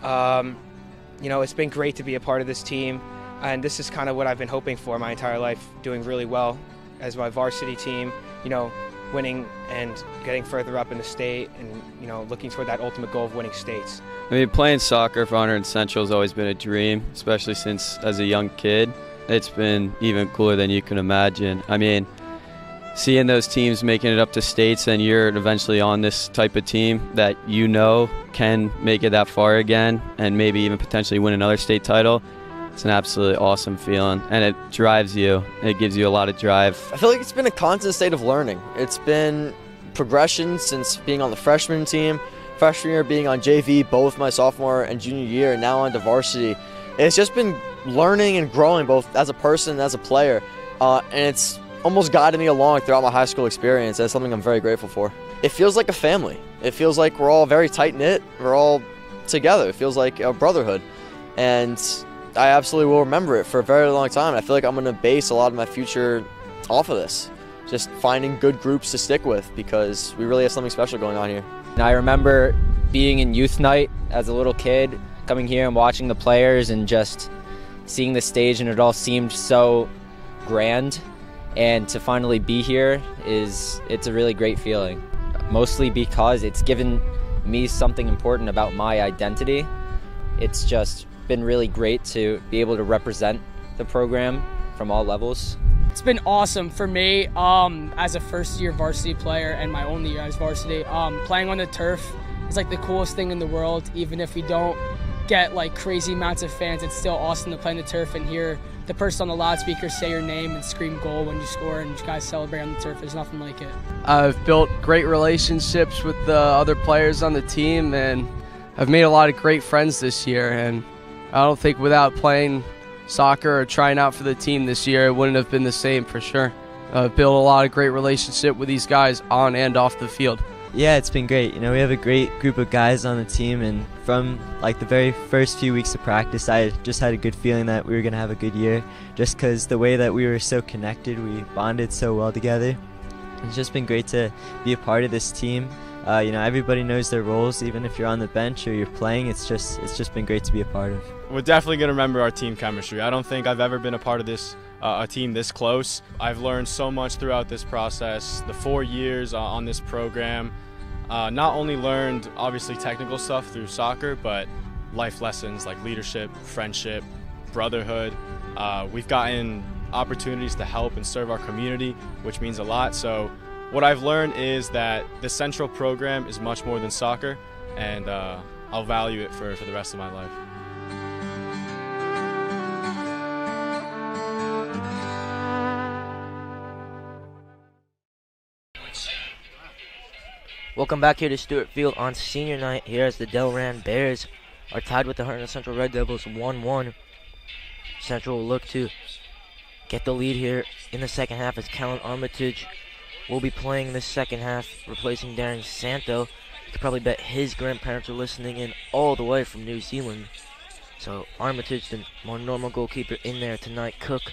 You know, it's been great to be a part of this team, and this is kind of what I've been hoping for my entire life, doing really well as my varsity team, you know, winning and getting further up in the state and, you know, looking toward that ultimate goal of winning states. I mean, playing soccer for Hunterdon Central has always been a dream, especially since as a young kid. It's been even cooler than you can imagine. I mean, seeing those teams making it up to states and you're eventually on this type of team that you know can make it that far again and maybe even potentially win another state title, it's an absolutely awesome feeling, and it drives you. It gives you a lot of drive. I feel like it's been a constant state of learning. It's been progression since being on the freshman team, freshman year being on JV, both my sophomore and junior year, and now on to varsity. It's just been learning and growing both as a person and as a player, and it's almost guided me along throughout my high school experience. That's something I'm very grateful for. It feels like a family. It feels like we're all very tight-knit. We're all together. It feels like a brotherhood. And I absolutely will remember it for a very long time. I feel like I'm going to base a lot of my future off of this. Just finding good groups to stick with, because we really have something special going on here. And I remember being in youth night as a little kid, coming here and watching the players and just seeing the stage, and it all seemed so grand. And to finally be here it's a really great feeling, mostly because it's given me something important about my identity. It's just been really great to be able to represent the program from all levels. It's been awesome for me as a first-year varsity player and my only year as varsity. Playing on the turf is like the coolest thing in the world. Even if we don't get like crazy amounts of fans, it's still awesome to play on the turf and hear the person on the loudspeaker say your name and scream goal when you score, and you guys celebrate on the turf. There's nothing like it. I've built great relationships with the other players on the team, and I've made a lot of great friends this year. And I don't think without playing soccer or trying out for the team this year, it wouldn't have been the same for sure. I've built a lot of great relationship with these guys on and off the field. Yeah, it's been great. You know, we have a great group of guys on the team, and from like the very first few weeks of practice, I just had a good feeling that we were going to have a good year, just because the way that we were so connected, we bonded so well together. It's just been great to be a part of this team. You know, everybody knows their roles, even if you're on the bench or you're playing. It's just been great to be a part of. We're definitely going to remember our team chemistry. I don't think I've ever been a part of this a team this close. I've learned so much throughout this process, the 4 years on this program. Not only learned obviously technical stuff through soccer, but life lessons like leadership, friendship, brotherhood. We've gotten opportunities to help and serve our community, which means a lot. So what I've learned is that the Central program is much more than soccer, and I'll value it for the rest of my life. Welcome back here to Stewart Field on senior night here as the Delran Bears are tied with the Hunterdon Central Red Devils 1-1. Central will look to get the lead here in the second half as Callan Armitage will be playing this second half, replacing Darren Santo. You could probably bet his grandparents are listening in all the way from New Zealand. So Armitage, the more normal goalkeeper, in there tonight. Cook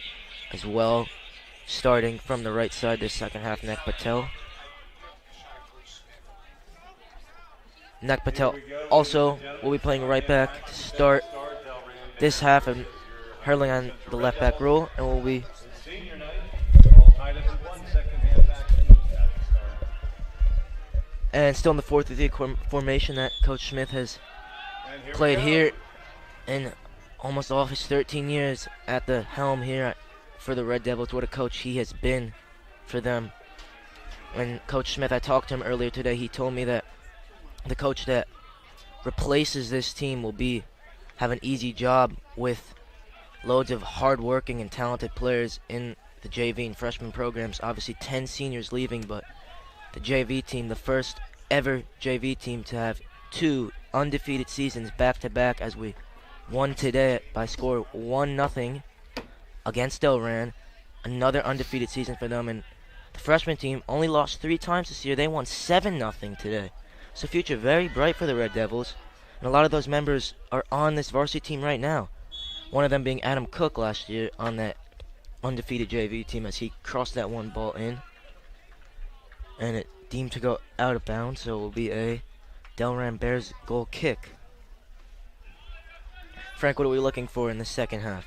as well, starting from the right side this second half, Nek Patel. Nek Patel also will be playing right back to start this half and hurling on the left back role, and will be and still in the 4-3-3 formation that Coach Smith has played here in almost all of his 13 years at the helm here for the Red Devils. What a coach he has been for them. When Coach Smith, I talked to him earlier today, he told me that the coach that replaces this team will have an easy job with loads of hard-working and talented players in the JV and freshman programs. Obviously 10 seniors leaving, but the JV team, the first ever JV team to have 2 undefeated seasons back-to-back, as we won today by score 1-0 against Delran. Another undefeated season for them, and the freshman team only lost 3 times this year. They won 7-0 today. So future very bright for the Red Devils, and a lot of those members are on this varsity team right now. One of them being Adam Cook last year on that undefeated JV team, as he crossed that one ball in, and it deemed to go out of bounds, so it will be a Delran Bears goal kick. Frank, what are we looking for in the second half?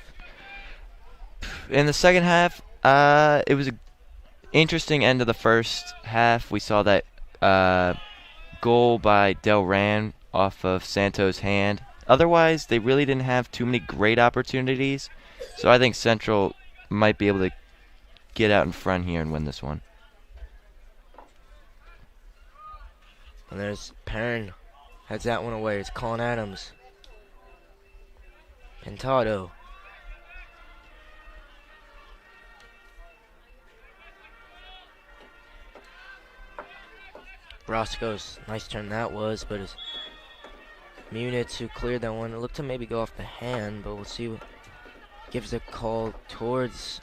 In the second half, it was an interesting end of the first half. We saw that goal by Delran off of Santos' hand. Otherwise, they really didn't have too many great opportunities. So I think Central might be able to get out in front here and win this one. And there's Perrin. Heads that one away. It's Colin Adams. Pintado. Roscoe's nice turn that was, but it's Munitz who cleared that one. It looked to maybe go off the hand, but we'll see what gives a call towards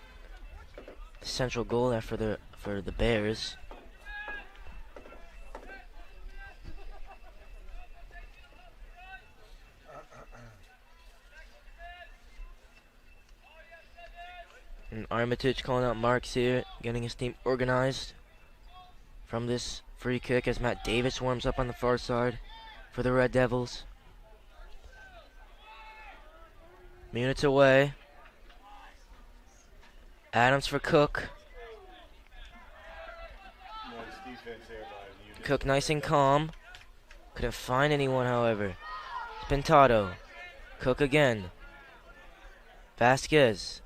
the central goal there for the Bears. And Armitage calling out marks here, getting his team organized from this free kick as Matt Davis warms up on the far side for the Red Devils. Munitz away. Adams for Cook. Cook nice and calm. Couldn't find anyone, however. Pintado. Cook again. Vasquez.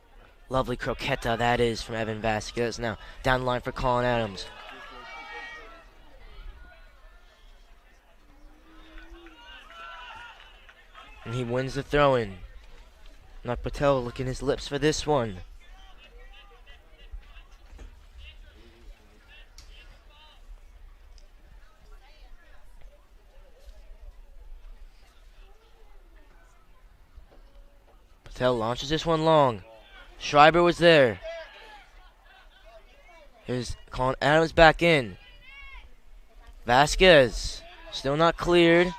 Lovely croqueta that is from Evan Vasquez. Now down the line for Colin Adams. And he wins the throw-in. Nak Patel licking his lips for this one. Patel launches this one long. Schreiber was there. Here's Colin Adams back in. Vasquez still not cleared.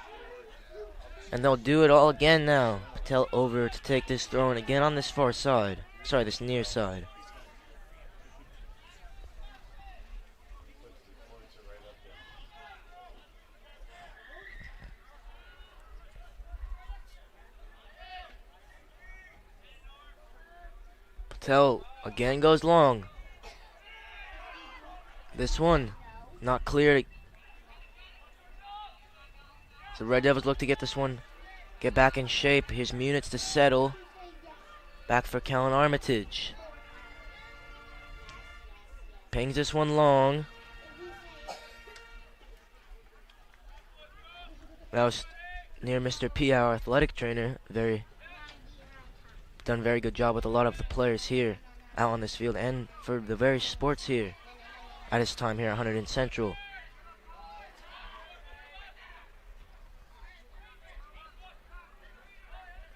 And they'll do it all again now. Patel over to take this throw in again on this far side. Sorry, this near side. Patel again goes long. This one not cleared. So Red Devils look to get this one, get back in shape. Here's Munitz to settle. Back for Callan Armitage. Pings this one long. That was near Mr. P, our athletic trainer. Done very good job with a lot of the players here out on this field and for the various sports here at his time here at Hunterdon Central.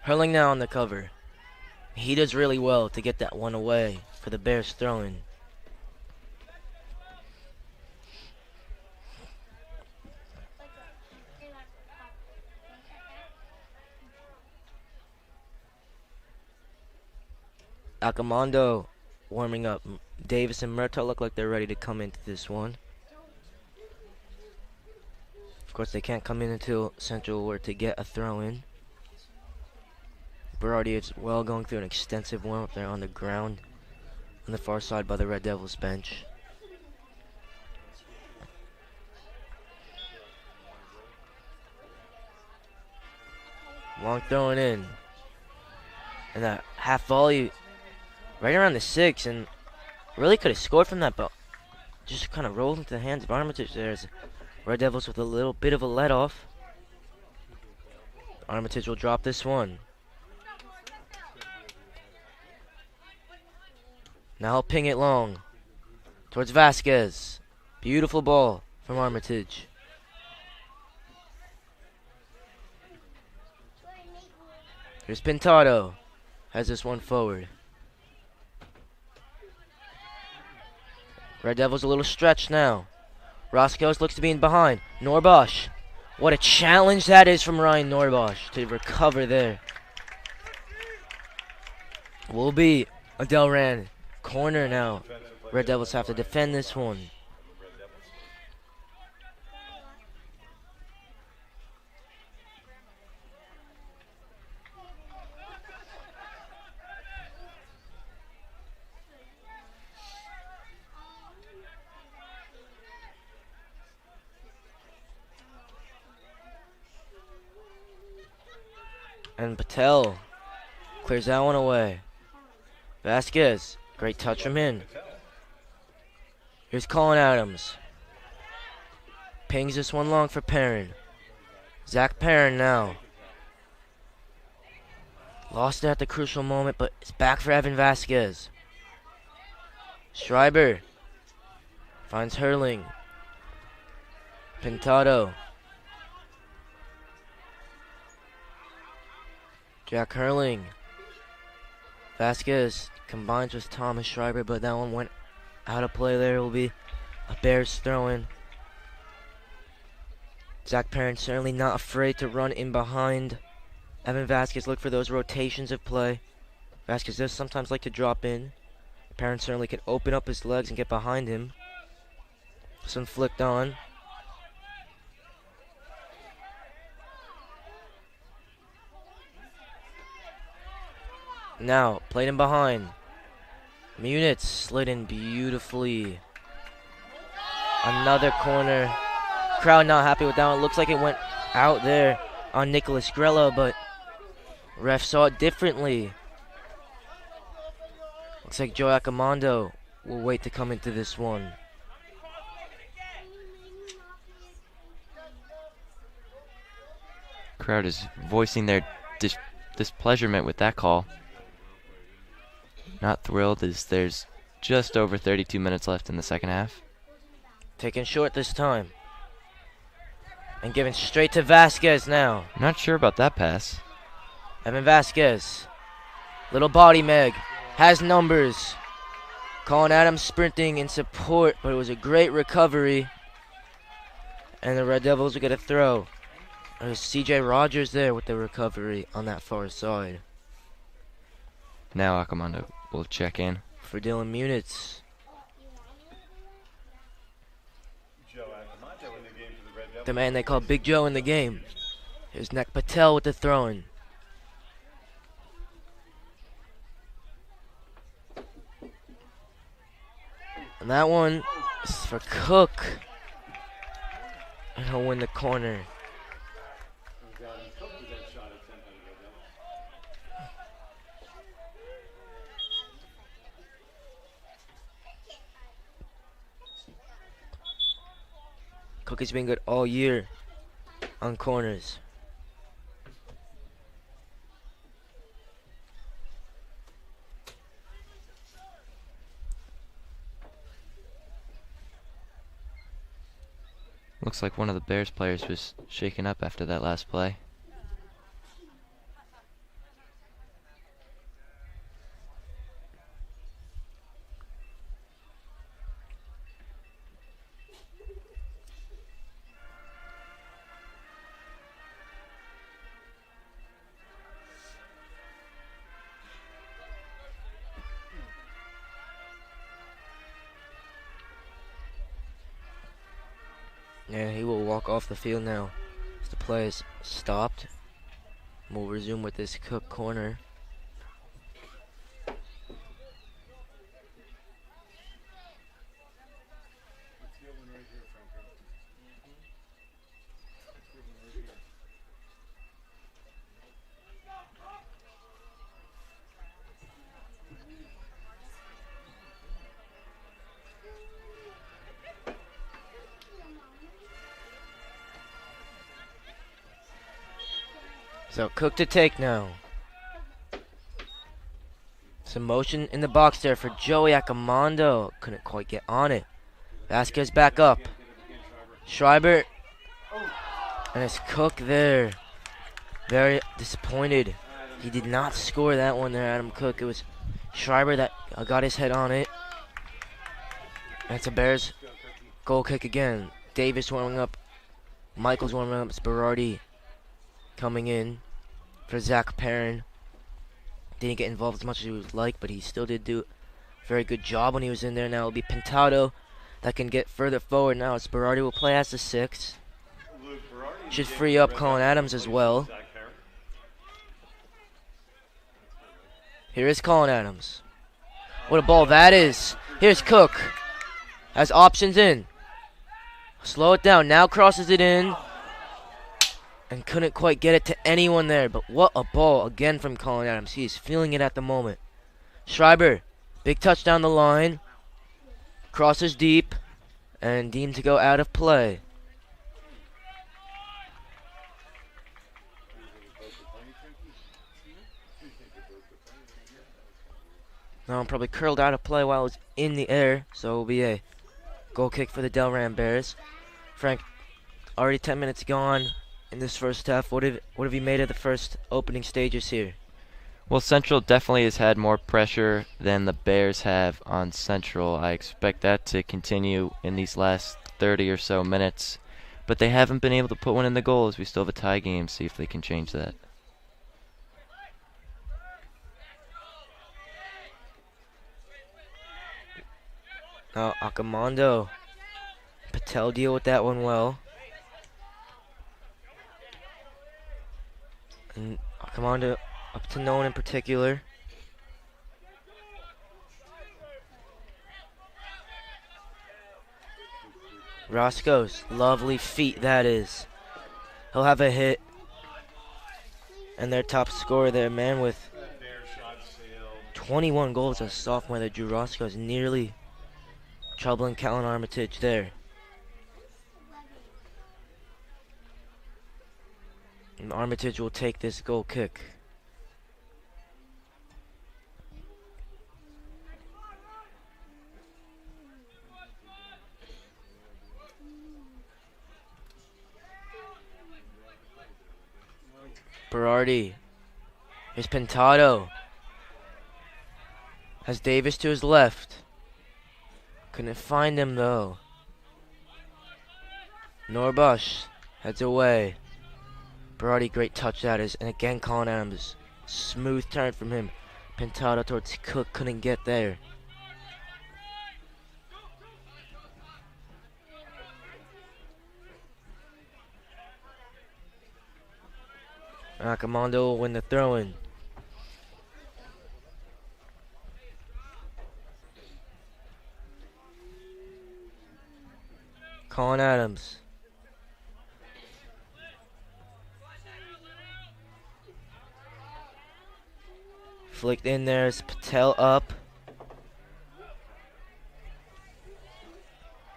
Hurling now on the cover. He does really well to get that one away for the Bears throw-in. Akamondo warming up. Davis and Murtaugh look like they're ready to come into this one. Of course, they can't come in until Central were to get a throw-in. Berardi as well going through an extensive warm-up there on the ground on the far side by the Red Devils bench. Long throwing in. And that half volley right around the 6, and really could have scored from that, but just kind of rolled into the hands of Armitage there as Red Devils with a little bit of a let-off. Armitage will drop this one. Now he'll ping it long towards Vasquez. Beautiful ball from Armitage. Here's Pintado. Has this one forward. Red Devils a little stretched now. Roscoe's looks to be in behind. Norbosch. What a challenge that is from Ryan Norbosch to recover there. Will be a Delran corner now. Red Devils have to defend this one. And Patel clears that one away. Vasquez, great touch from him. Here's Colin Adams. Pings this one long for Perrin. Zach Perrin now. Lost it at the crucial moment, but it's back for Evan Vasquez. Schreiber finds Hurling. Pintado. Jack Hurling. Vasquez combines with Thomas Schreiber, but that one went out of play there. It will be a Bears throw-in. Zach Perrin certainly not afraid to run in behind Evan Vasquez. Look for those rotations of play. Vasquez does sometimes like to drop in. Perrin certainly can open up his legs and get behind him. This one flicked on. Now, played in behind. Munitz slid in beautifully. Another corner. Crowd not happy with that one. Looks like it went out there on Nicholas Grella, but ref saw it differently. Looks like Joe Accomando will wait to come into this one. Crowd is voicing their displeasurement with that call. Not thrilled as there's just over 32 minutes left in the second half. Taken short this time. And given straight to Vasquez now. Not sure about that pass. Evan Vasquez. Little body Meg. Has numbers. Colin Adams sprinting in support, but it was a great recovery. And the Red Devils will get a throw. There's CJ Rogers there with the recovery on that far side. Now Accomando will check in. For Dylan Munitz. The man they call Big Joe in the game. Here's Nek Patel with the throw-in. And that one is for Cook. And he'll win the corner. Cook has been good all year on corners. Looks like one of the Bears players was shaken up after that last play. And he will walk off the field now. As the play is stopped. We'll resume with this Cook corner. So Cook to take now. Some motion in the box there for Joey Accomando. Couldn't quite get on it. Vasquez back up. Schreiber. And it's Cook there. Very disappointed He did not score that one there, Adam Cook. It was Schreiber that got his head on it. And it's a Bears goal kick again. Davis warming up. Michaels warming up. It's Berardi coming in for Zach Perrin. Didn't get involved as much as he would like, but he still did do a very good job when he was in there. Now it'll be Pintado that can get further forward. Now it's Berardi will play as the 6. Should free up Colin Adams as well. Here is Colin Adams. What a ball that is. Here's Cook. Has options in. Slow it down. Now crosses it in. And couldn't quite get it to anyone there. But what a ball again from Colin Adams. He is feeling it at the moment. Schreiber. Big touch down the line. Crosses deep. And deemed to go out of play. Now I'm probably curled out of play while it's in the air, so it will be a goal kick for the Delran Bears. Frank, already 10 minutes gone in this first half. What have you made of the first opening stages here? Well, Central definitely has had more pressure than the Bears have on Central. I expect that to continue in these last 30 or so minutes. But they haven't been able to put one in the goal as we still have a tie game. See if they can change that. Now Akamondo. Patel deal with that one well. And Akamondo up to no one in particular. Roscoe's lovely feet that is. He'll have a hit. And their top scorer there, man, with 21 goals as a sophomore that Drew Roscoe is nearly troubling Callan Armitage there. And Armitage will take this goal kick. Berardi. Here's Pintado. Has Davis to his left. Couldn't find him though. Norbush heads away. Berardi, great touch that is. And again Colin Adams. Smooth turn from him. Pintado towards Cook, couldn't get there. Akamondo will win the throw-in. Colin Adams. Flicked in there is Patel up.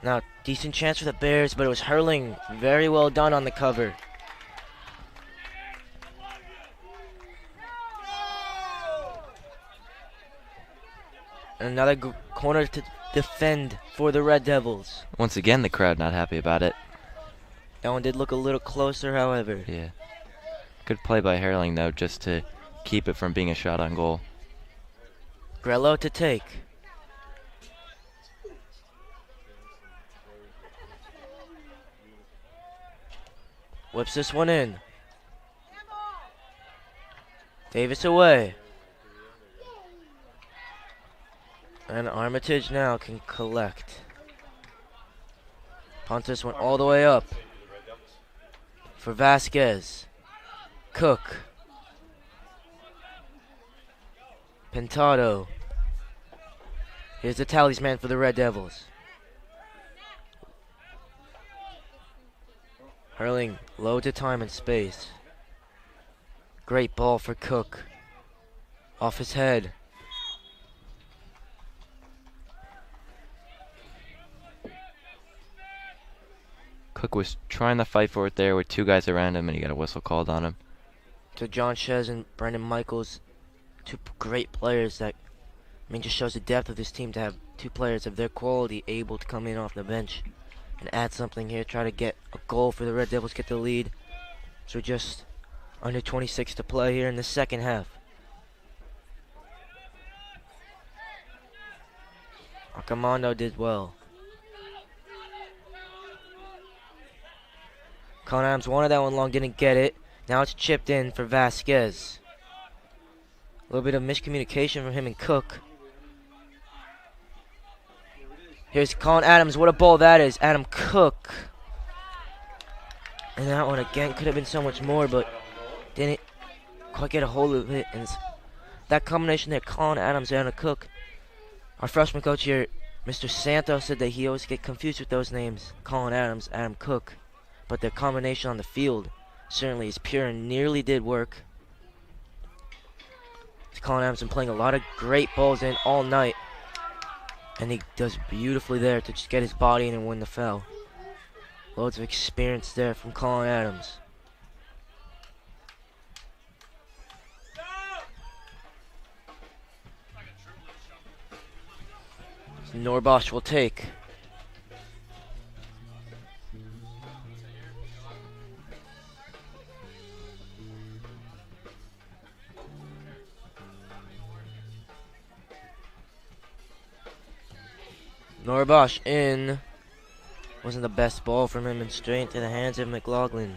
Now, decent chance for the Bears, but it was Hurling. Very well done on the cover. Another corner to defend for the Red Devils. Once again, the crowd not happy about it. That one did look a little closer, however. Yeah. Good play by Herling, though, just to keep it from being a shot on goal. Grello to take. Whips this one in. Davis away. And Armitage now can collect. Pontus went all the way up. For Vasquez. Cook. Pintado. Here's the talisman for the Red Devils. Hurling loads of time and space. Great ball for Cook. Off his head. Cook was trying to fight for it there with two guys around him, and he got a whistle called on him. So John Shez and Brendan Michaels, two great players that, just shows the depth of this team to have two players of their quality able to come in off the bench and add something here, try to get a goal for the Red Devils, get the lead. So just Under 26 to play here in the second half. Arcamando did well. Colin Adams wanted that one long, didn't get it. Now it's chipped in for Vasquez. A little bit of miscommunication from him and Cook. Here's Colin Adams. What a ball that is. Adam Cook. And that one again could have been so much more, but didn't quite get a hold of it. And that combination there, Colin Adams and Adam Cook. Our freshman coach here, Mr. Santos, said that he always get confused with those names, Colin Adams, Adam Cook. But their combination on the field certainly is pure and nearly did work. Colin Adams been playing a lot of great balls in all night. And he does beautifully there to just get his body in and win the foul. Loads of experience there from Colin Adams. Norbosch will take. Norbosch in. Wasn't the best ball from him, and straight into the hands of McLaughlin.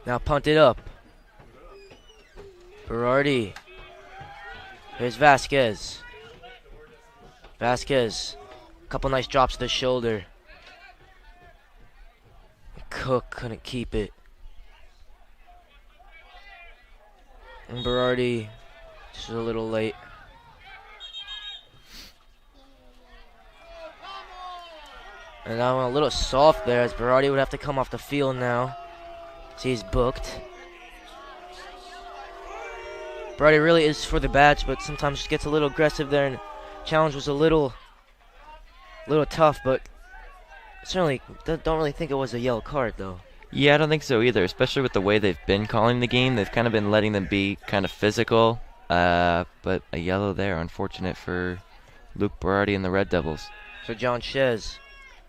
Now punted up. Berardi. Here's Vasquez. Vasquez. Couple nice drops to the shoulder. Cook couldn't keep it. And Berardi just a little late. And that one a little soft there, as Berardi would have to come off the field now. See, he's booked. Berardi really is for the badge, but sometimes just gets a little aggressive there, and challenge was a little tough, but certainly don't really think it was a yellow card, though. Yeah, I don't think so either, especially with the way they've been calling the game. They've kind of been letting them be kind of physical, but a yellow there. Unfortunate for Luke Berardi and the Red Devils. So John Shez,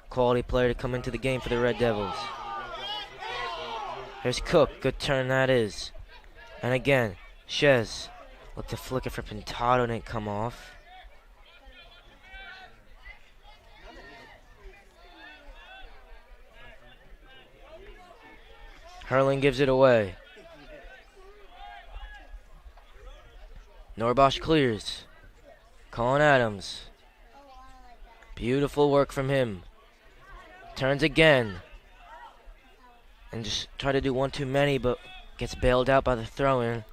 quality player to come into the game for the Red Devils. Here's Cook. Good turn that is. And again, Shez looked to flick it for Pintado, didn't come off. Hurling gives it away. Norbosch clears. Colin Adams. Beautiful work from him. Turns again. And just try to do one too many, but gets bailed out by the throw-in.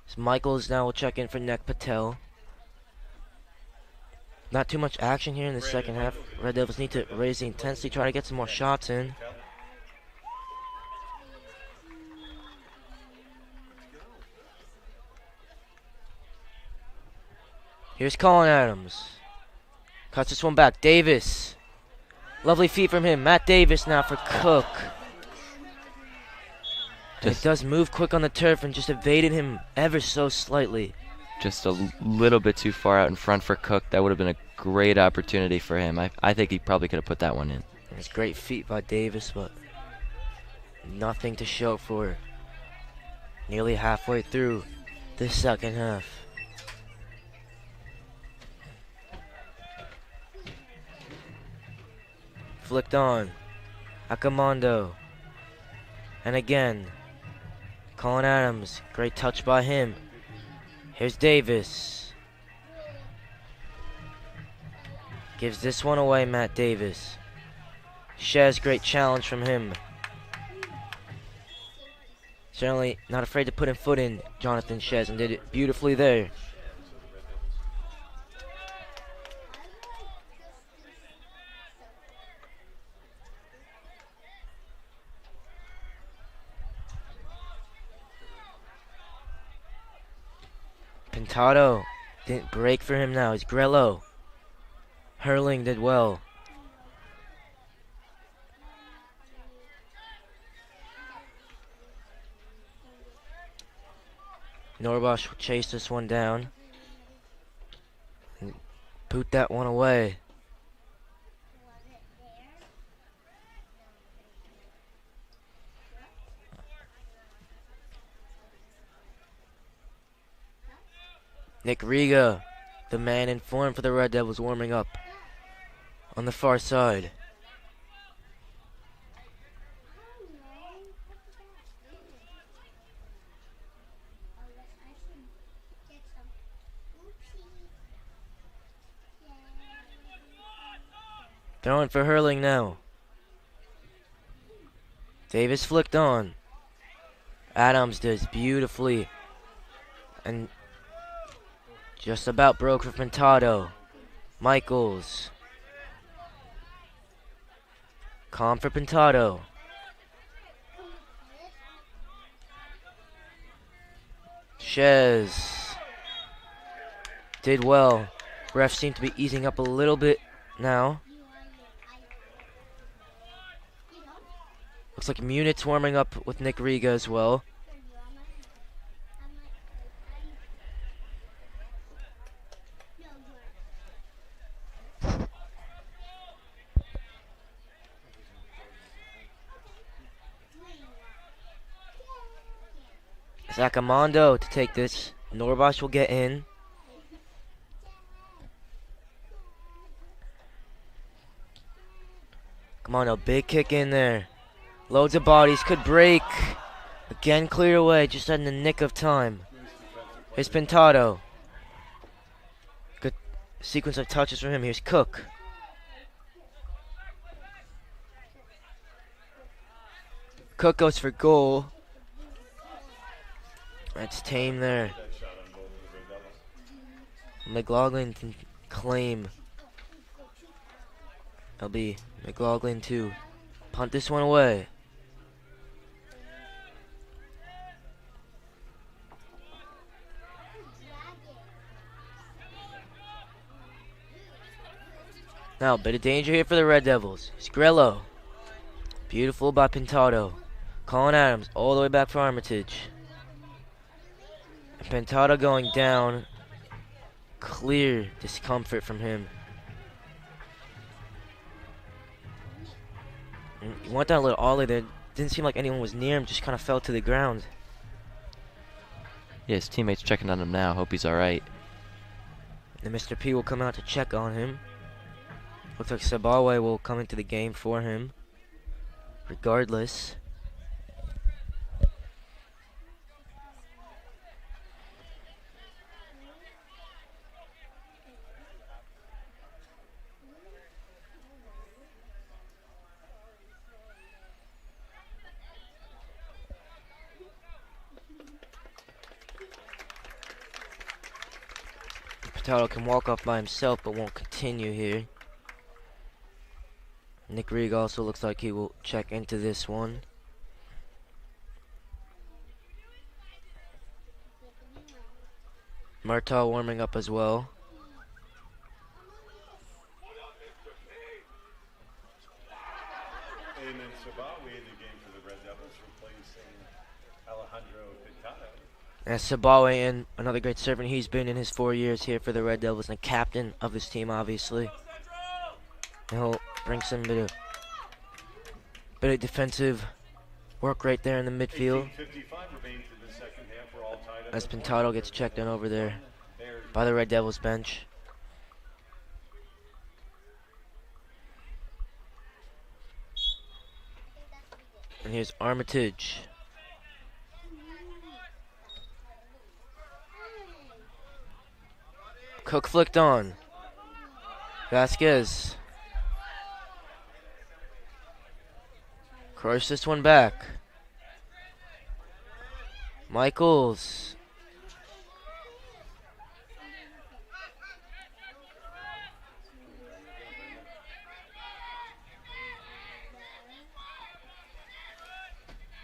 So Michaels now will check in for Nek Patel. Not too much action here in the second half. Red Devils need to raise the intensity, try to get some more shots in. Here's Colin Adams. Cuts this one back. Davis. Lovely feet from him. Matt Davis now for Cook. It does move quick on the turf and just evaded him ever so slightly. Just a little bit too far out in front for Cook. That would have been a great opportunity for him. I think he probably could have put that one in. It's great feet by Davis, but nothing to show for nearly halfway through the second half. Flicked on. Acamando. And again. Colin Adams. Great touch by him. Here's Davis. Gives this one away, Matt Davis. Shez, great challenge from him. Certainly not afraid to put his foot in, Jonathan Shez, and did it beautifully there. Pintado didn't break for him now. It's Grello. Hurling did well. Norbosch will chase this one down. And boot that one away. Nick Riga, the man in form for the Red Devils, warming up on the far side. Throwing for hurling now. Davis flicked on. Adams does beautifully. And just about broke for Pintado. Michaels. Calm for Pintado. Shez did well. Refs seem to be easing up a little bit now. Looks like Munit's warming up with Nick Riga as well. Zacamando to take this. Norbosh will get in. Come on, a big kick in there. Loads of bodies, could break. Again, clear away, just in the nick of time. Here's Pintado. Good sequence of touches from him. Here's Cook. Cook goes for goal. That's tame there. McLaughlin can claim. That'll be McLaughlin to punt this one away. Now, a bit of danger here for the Red Devils. Sgrello. Beautiful by Pintado. Colin Adams all the way back for Armitage. And Pintado going down. Clear discomfort from him. He went down a little ollie there. Didn't seem like anyone was near him. Just kind of fell to the ground. Yeah, his teammates checking on him now. Hope he's alright. And Mr. P will come out to check on him. Looks like Sabawe will come into the game for him. Regardless. Pintado can walk off by himself but won't continue here. Nick Riga also looks like he will check into this one. Murtaugh warming up as well. And then Sabawi in the game for the Red Devils, replacing Alejandro Pintado. And Sabawe in, another great servant he's been in his 4 years here for the Red Devils, and captain of this team, obviously. And he'll bring some bit of defensive work right there in the midfield. As Pintado gets checked in over there by the Red Devils bench. And here's Armitage. Cook flicked on. Vasquez. Crush this one back. Michaels.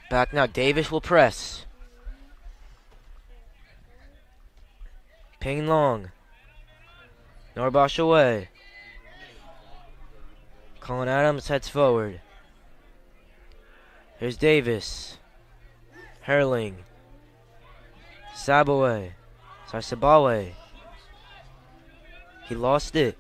Back now, Davis will press. Ping long. Norbosh away. Colin Adams heads forward. Here's Davis. Hurling. Sabawe. Sorry, Sabawe. He lost it.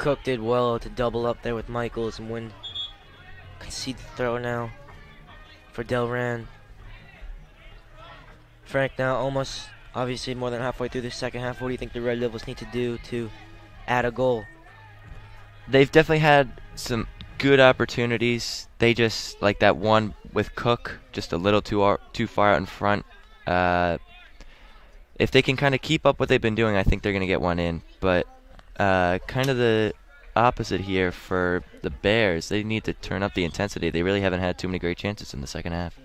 Cook did well to double up there with Michaels and win. Concede the throw now for Delran. Frank now almost, obviously more than halfway through the second half. What do you think the Red Devils need to do to add a goal? They've definitely had some good opportunities. They just, like that one with Cook, just a little too far out in front. If they can kind of keep up what they've been doing, I think they're going to get one in. But kind of the opposite here for the Bears. They need to turn up the intensity. They really haven't had too many great chances in the second half.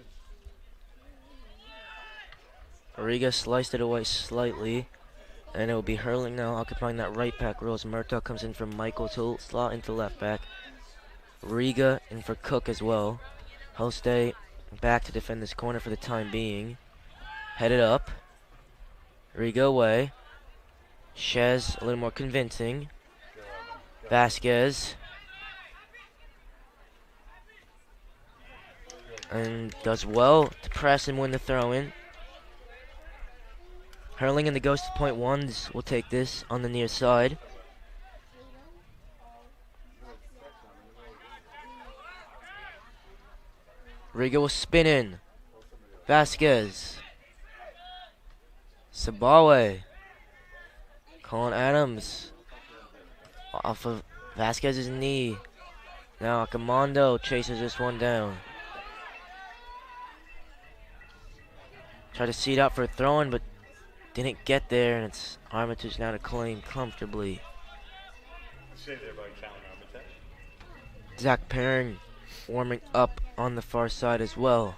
Riga sliced it away slightly, and it will be Hurling now occupying that right back role as Murtaugh comes in from Michael to slot into left back. Riga in for Cook as well. He'll stay back to defend this corner for the time being. Headed up. Riga away. Shez a little more convincing. Vasquez. And does well to press and win the throw-in. Hurling and the Ghost point ones will take this on the near side. Riga will spin in. Vasquez. Sabawe. Colin Adams. Off of Vasquez's knee. Now Commando chases this one down. Tried to seat out for a throw-in, but didn't get there, and it's Armitage now to claim comfortably. Saved there by Callan Armitage. Zach Perrin warming up on the far side as well.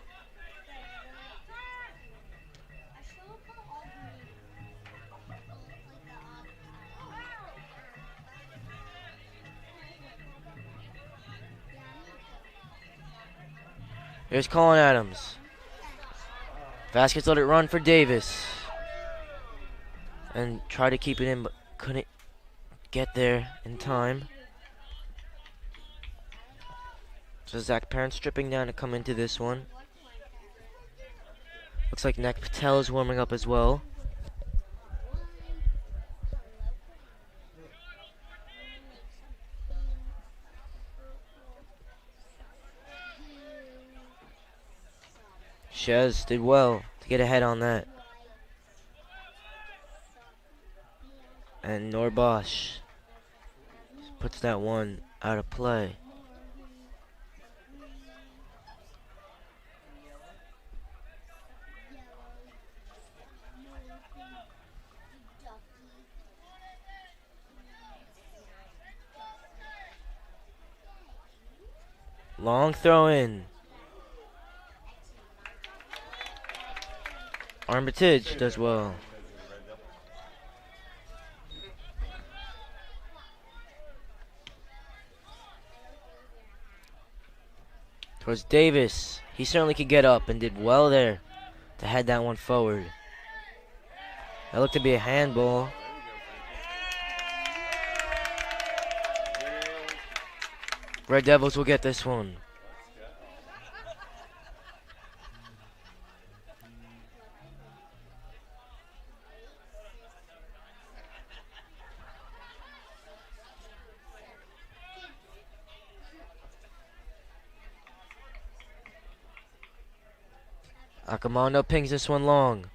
Here's Colin Adams. Vasquez let it run for Davis. And tried to keep it in, but couldn't get there in time. So Zach Perrin stripping down to come into this one. Looks like Nek Patel is warming up as well. Shez did well to get ahead on that. And Norbosh puts that one out of play. Long throw in. Armitage does well. Towards Davis. He certainly could get up and did well there to head that one forward. That looked to be a handball. Red Devils will get this one. Akamondo pings this one long.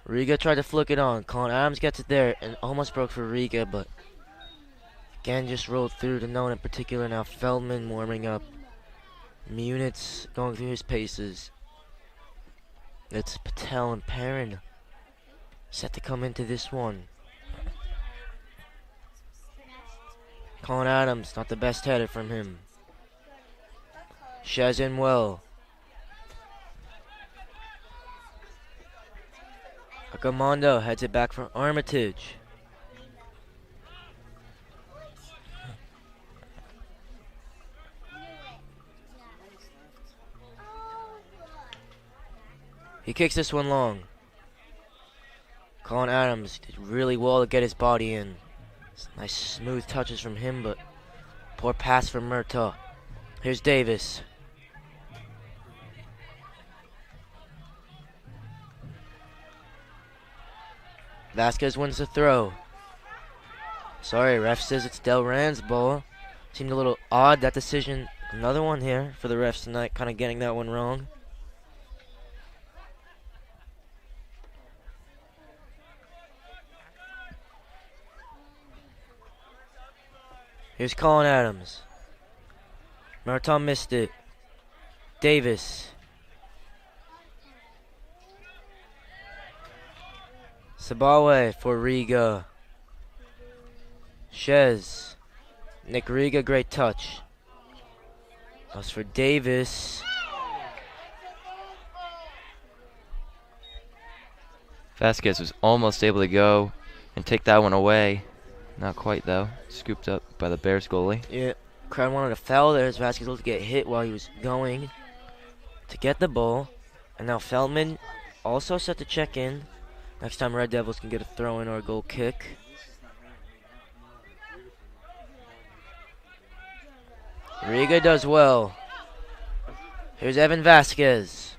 Riga tried to flick it on. Colin Adams gets it there and almost broke for Riga, but again just rolled through to no one in particular. Now Feldman warming up. Munitz going through his paces. It's Patel and Perrin set to come into this one. Colin Adams, not the best header from him. Shez in well. Akamondo heads it back for Armitage. He kicks this one long. Colin Adams did really well to get his body in. Nice smooth touches from him, but poor pass from Murtaugh. Here's Davis. Vasquez wins the throw. Sorry, ref says it's Delran's ball. Seemed a little odd, that decision. Another one here for the refs tonight, kind of getting that one wrong. Here's Colin Adams. Marathon missed it. Davis. Sabawe for Riga. Shez. Nick Riga, great touch. As for Davis. Vasquez was almost able to go and take that one away. Not quite, though. Scooped up by the Bears goalie. Yeah, crowd wanted to foul there as Vasquez looked to get hit while he was going to get the ball. And now Feldman also set to check in. Next time Red Devils can get a throw-in or a goal kick. Riga does well. Here's Evan Vasquez.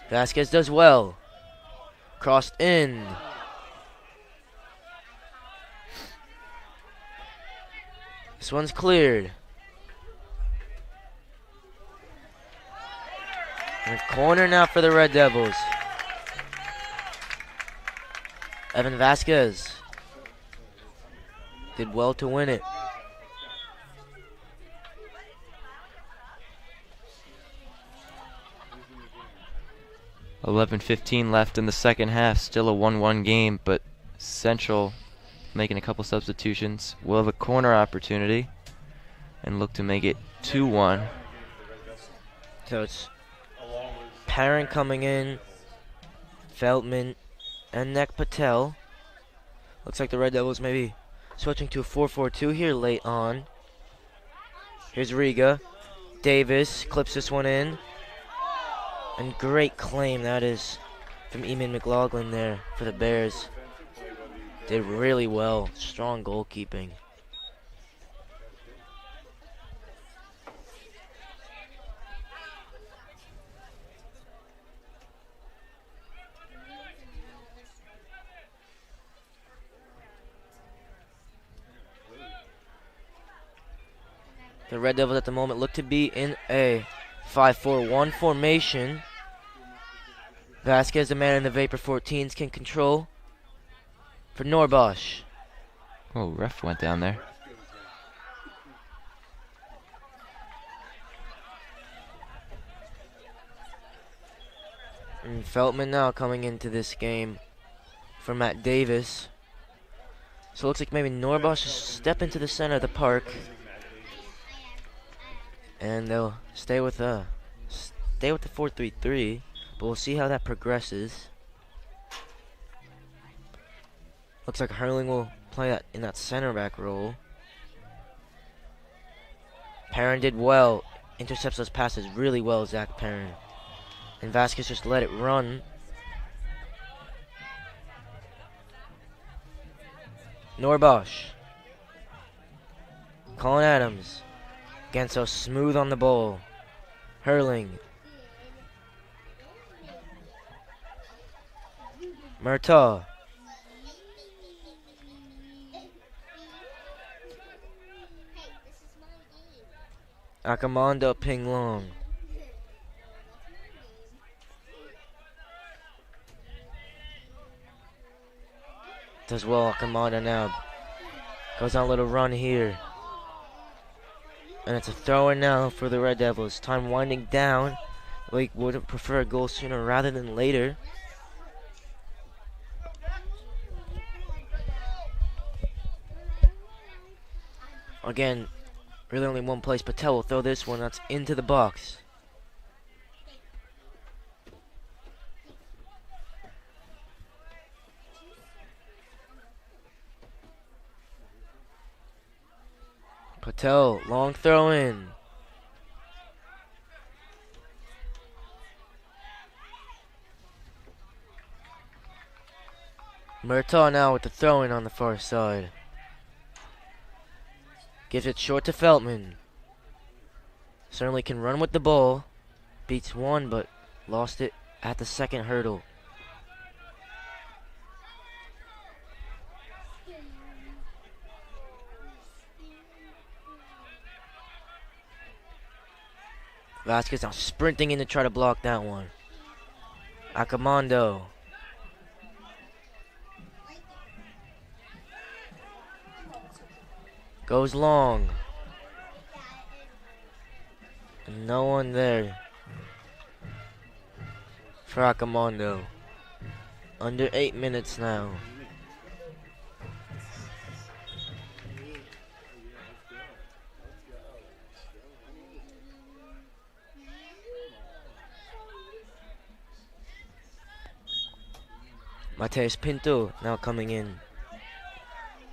Vasquez does well. Crossed in. This one's cleared. And a corner now for the Red Devils. Evan Vasquez did well to win it. $11:15 left in the second half. Still a 1-1 game, but Central making a couple substitutions. We'll have a corner opportunity and look to make it 2-1. So it's Parent coming in, Feldman, and Nek Patel. Looks like the Red Devils maybe switching to a 4-4-2 here late on. Here's Riga. Davis clips this one in. And great claim that is from Eamon McLaughlin there for the Bears. Did really well. Strong goalkeeping. The Red Devils at the moment look to be in a 5-4-1 formation. Vasquez, the man in the Vapor 14s, can control for Norbosch. Oh, ref went down there. And Feltman now coming into this game for Matt Davis. So it looks like maybe Norbosch will step into the center of the park. And they'll stay with the 4-3-3, but we'll see how that progresses. Looks like Hurling will play that in that center back role. Perrin did well, intercepts those passes really well, Zach Perrin. And Vasquez just let it run. Norbosch. Colin Adams. Again, so smooth on the ball. Hurling. Murtaugh. Akamanda Ping Long. Does well, Akamanda now. Goes on a little run here. And it's a throw-in now for the Red Devils. Time winding down. Lake wouldn't prefer a goal sooner rather than later. Again, really only one place. Patel will throw this one. That's into the box. Patel, long throw in. Murtaugh now with the throw in on the far side. Gives it short to Feltman. Certainly can run with the ball. Beats one, but lost it at the second hurdle. Vasquez now sprinting in to try to block that one. Akamondo. Goes long. No one there for Akamondo. Under 8 minutes now. Mateus Pinto now coming in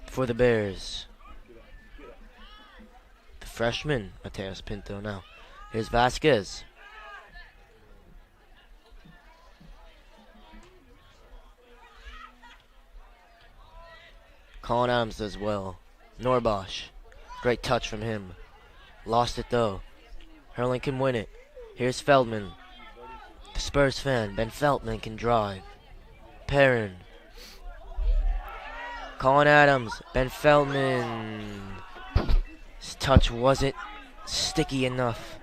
for the Bears. The freshman, Mateus Pinto now. Here's Vasquez. Colin Adams does well. Norbosch. Great touch from him. Lost it though. Hurling can win it. Here's Feldman. The Spurs fan, Ben Feldman can drive. Perrin. Colin Adams. Ben Feldman. His touch wasn't sticky enough.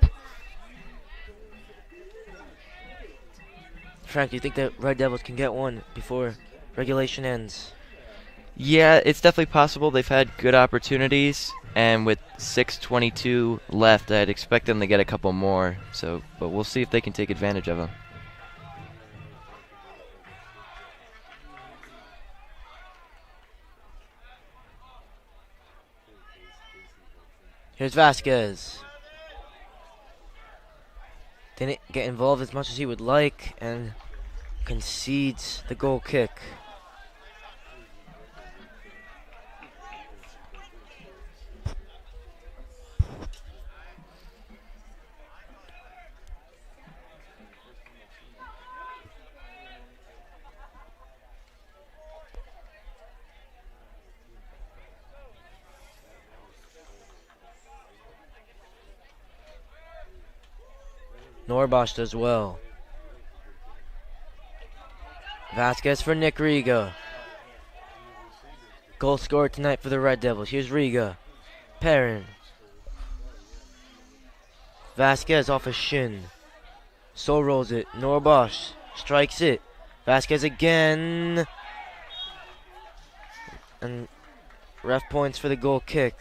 Frank, do you think the Red Devils can get one before regulation ends? Yeah, it's definitely possible. They've had good opportunities, and with 6:22 left, I'd expect them to get a couple more. So, but we'll see if they can take advantage of them. Here's Vasquez. Didn't get involved as much as he would like and concedes the goal kick. Norbosch does well. Vasquez for Nick Riga. Goal scored tonight for the Red Devils. Here's Riga. Perrin. Vasquez off a shin. So rolls it. Norbosch strikes it. Vasquez again. And ref points for the goal kick.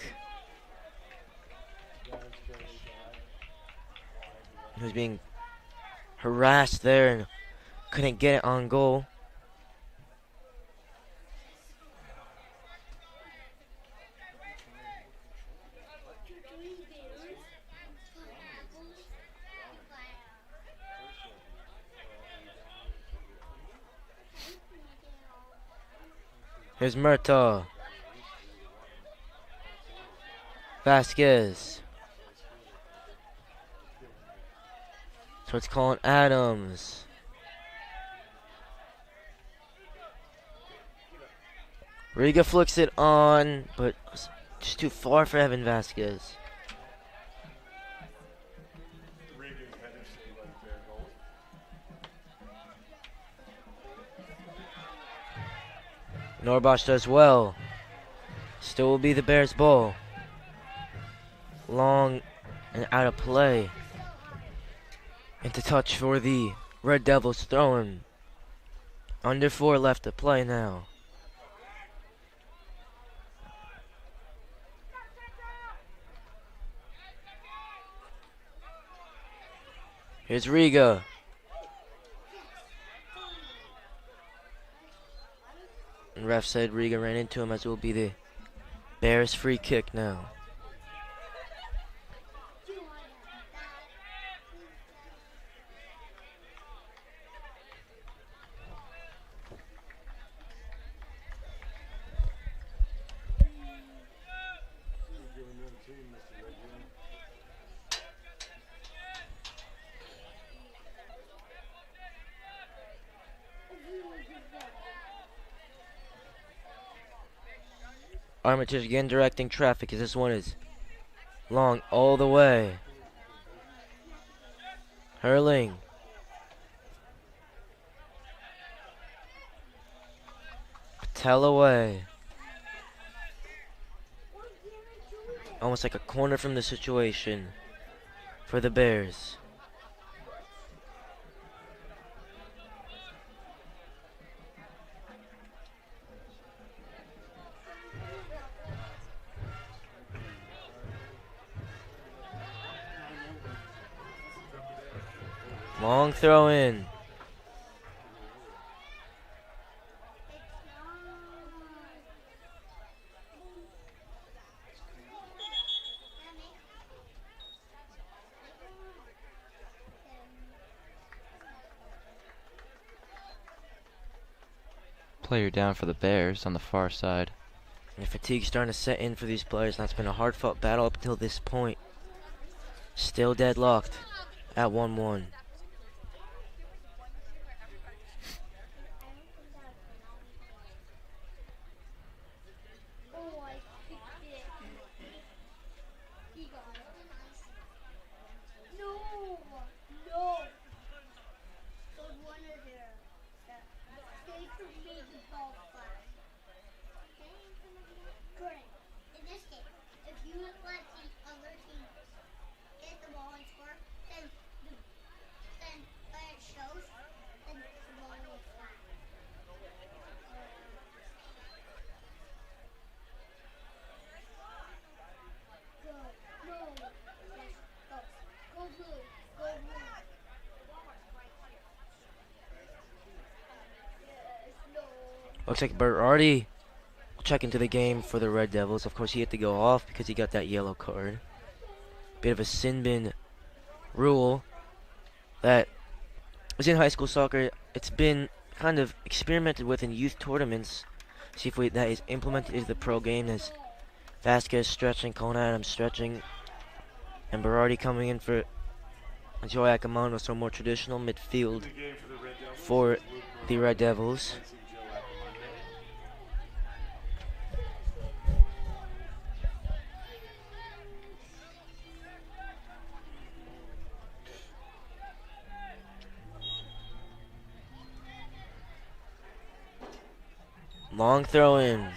He was being harassed there and couldn't get it on goal. Here's Murtaugh. Vasquez. So it's Colin Adams. Riga flicks it on, but just too far for Evan Vasquez. Norbosch does well. Still will be the Bears' ball. Long and out of play. Into touch for the Red Devils throwing. Under 4 left to play now. Here's Riga. And ref said Riga ran into him, as it will be the Bears' free kick now. Armitage again directing traffic, as this one is long all the way. Hurling. Patel away. Almost like a corner from the situation for the Bears. Long throw in. Player down for the Bears on the far side. And fatigue's starting to set in for these players. That's been a hard-fought battle up until this point. Still deadlocked at 1-1. Looks like Berardi will check into the game for the Red Devils. Of course, he had to go off because he got that yellow card. Bit of a sin bin rule that was in high school soccer. It's been kind of experimented with in youth tournaments. See if that is implemented into the pro game. As Vasquez stretching, Colin Adams stretching, and Berardi coming in for Joy Acamano, so more traditional midfield for the Red Devils. Long throw in.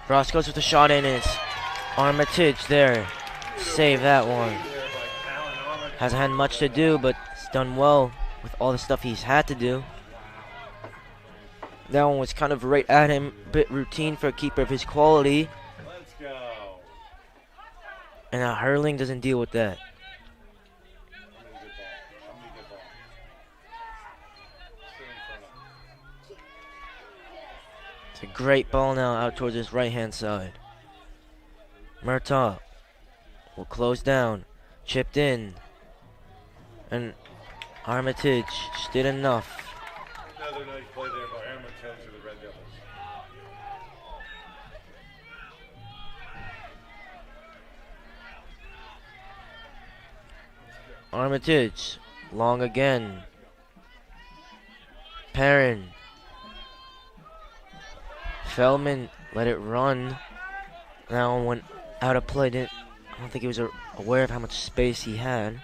Ross goes with the shot in. It's Armitage there. Save that one. Hasn't had much to do, but he's done well with all the stuff he's had to do. That one was kind of right at him. Bit routine for a keeper of his quality. Let's go. And Hurling doesn't deal with that. It's a great ball now out towards his right-hand side. Murtaugh will close down. Chipped in. And Armitage just did enough. Another nice play there by Armitage to the Red Devils. Armitage. Long again. Perrin. Feldman let it run. That one went out of play. I don't think he was aware of how much space he had.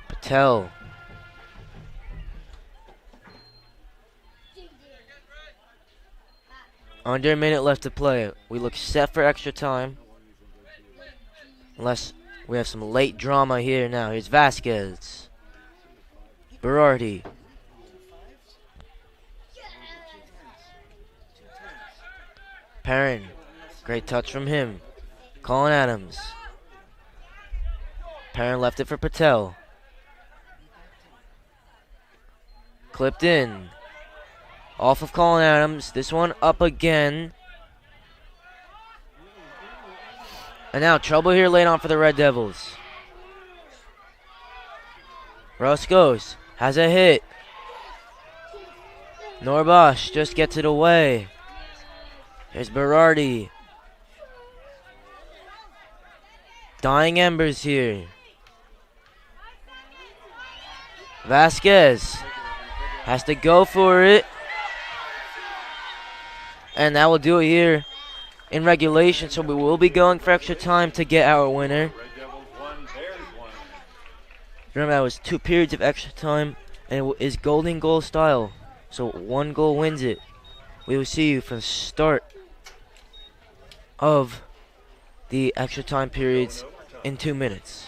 Patel. Under a minute left to play. We look set for extra time. Unless we have some late drama here now. Here's Vasquez. Berardi. Perrin. Great touch from him. Colin Adams. Perrin left it for Patel. Clipped in. Off of Colin Adams. This one up again. And now trouble here late on for the Red Devils. Russ goes. Has a hit. Norbosch just gets it away. Here's Berardi. Dying embers here. Vasquez has to go for it. And that will do it here in regulation. So we will be going for extra time to get our winner. Remember, that was 2 periods of extra time, and it is golden goal style. So 1 goal wins it. We will see you from the start of the extra time periods in 2 minutes.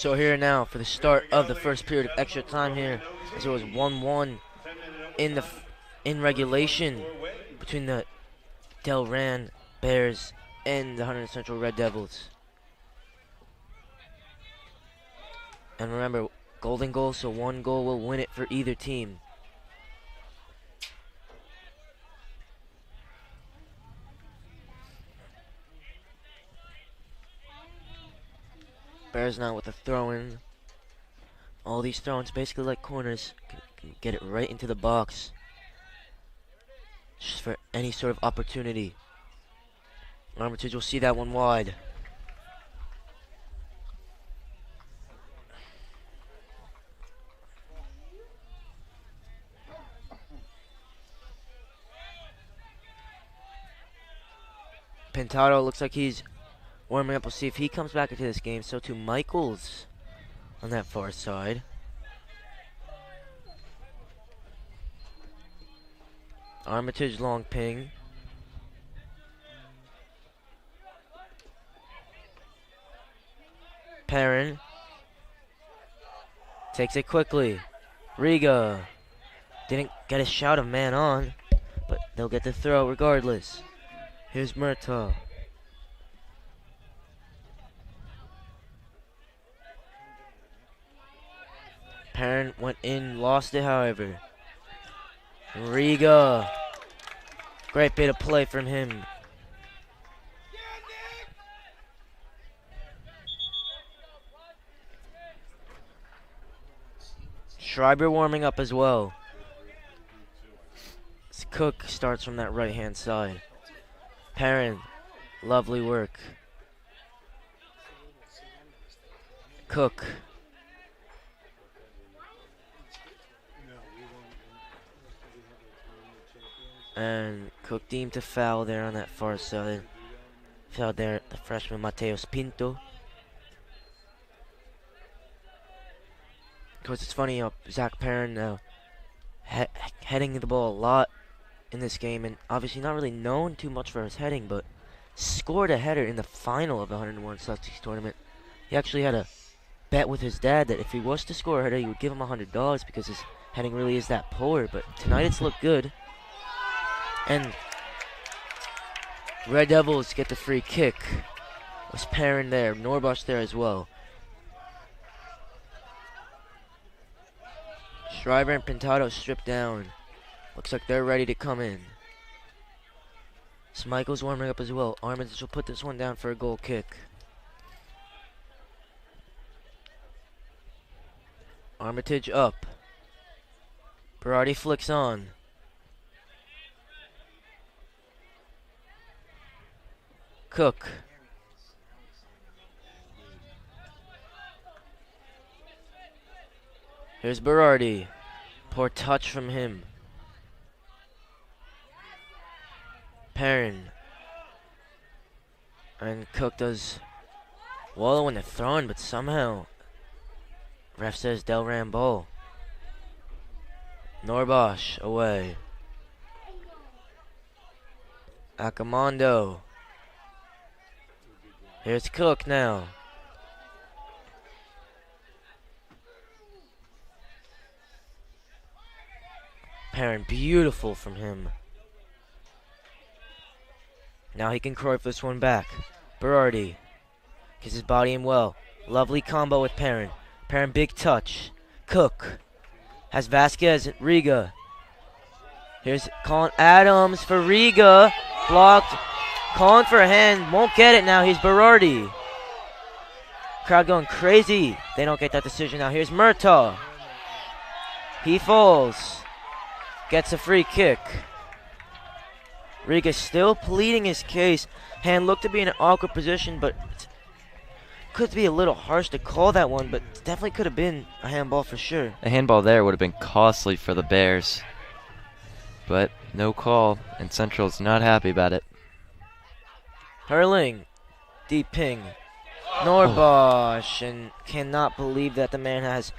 So here now for the start of the first period of extra time here, as it was 1-1 in regulation between the Delran Bears and the Hunterdon Central Red Devils. And remember, golden goal, so 1 goal will win it for either team. Bears now with a throw-in. All these throw-ins basically like corners. Can get it right into the box. Just for any sort of opportunity. Armitage will see that one wide. Pintado looks like he's warming up. We'll see if he comes back into this game. So too Michaels on that far side. Armitage long ping. Perrin takes it quickly. Riga didn't get a shout of man on, but they'll get the throw regardless. Here's Murtaugh. Perrin went in, lost it however. Riga. Great bit of play from him. Schreiber warming up as well. Cook starts from that right-hand side. Perrin, lovely work. Cook. And Cook deemed to foul there on that far side. Foul there, the freshman Mateos Pinto. Of course, it's funny, Zach Perrin now heading the ball a lot in this game, and obviously not really known too much for his heading, but scored a header in the final of the 101 Celtics tournament. He actually had a bet with his dad that if he was to score a header, he would give him $100 because his heading really is that poor. But tonight it's looked good. And Red Devils get the free kick. Was Perrin there, Norbosch there as well. Schreiber and Pintado stripped down. Looks like they're ready to come in. Michael's warming up as well. Armitage will put this one down for a goal kick. Armitage up. Berardi flicks on. Cook. Here's Berardi. Poor touch from him. Perrin. And Cook does wallow in the throwing, but somehow ref says Delran ball. Norbosch away. Akamondo. Here's Cook now. Perrin, beautiful from him. Now he can Cruyff this one back. Berardi gets his body in well. Lovely combo with Perrin. Perrin, big touch. Cook has Vasquez, Riga. Here's Colin Adams for Riga. Blocked. Calling for a hand. Won't get it now. Here's Berardi. Crowd going crazy. They don't get that decision now. Here's Murtaugh. He falls. Gets a free kick. Riga still pleading his case. Hand looked to be in an awkward position, but could be a little harsh to call that one, but definitely could have been a handball for sure. A handball there would have been costly for the Bears. But no call, and Central's not happy about it. Hurling. Deep ping. Norbosch, and cannot believe that the man has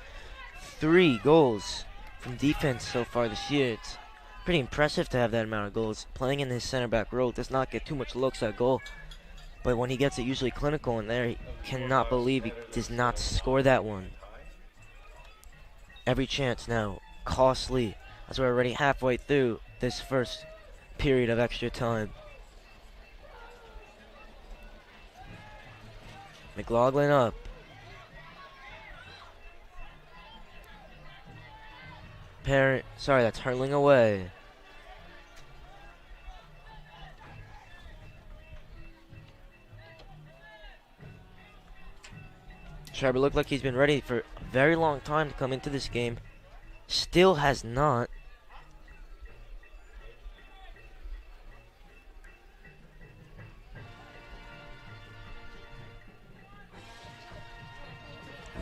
3 goals from defense so far this year. It's pretty impressive to have that amount of goals. Playing in his center back role does not get too much looks at goal. But when he gets it usually clinical in there, he cannot believe he does not score that one. Every chance now, costly, as we're already halfway through this first period of extra time. McLaughlin up. Sorry, that's hurling away. Schreiber looked like he's been ready for a very long time to come into this game. Still has not.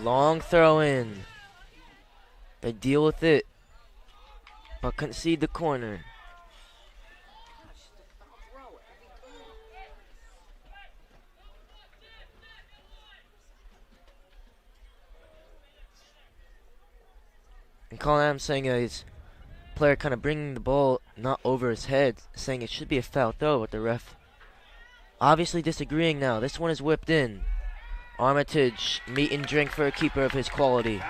Long throw in. They deal with it, but concede the corner. And Colin Adams saying his player kind of bringing the ball not over his head, saying it should be a foul throw, but the ref obviously disagreeing now. This one is whipped in. Armitage, meat and drink for a keeper of his quality.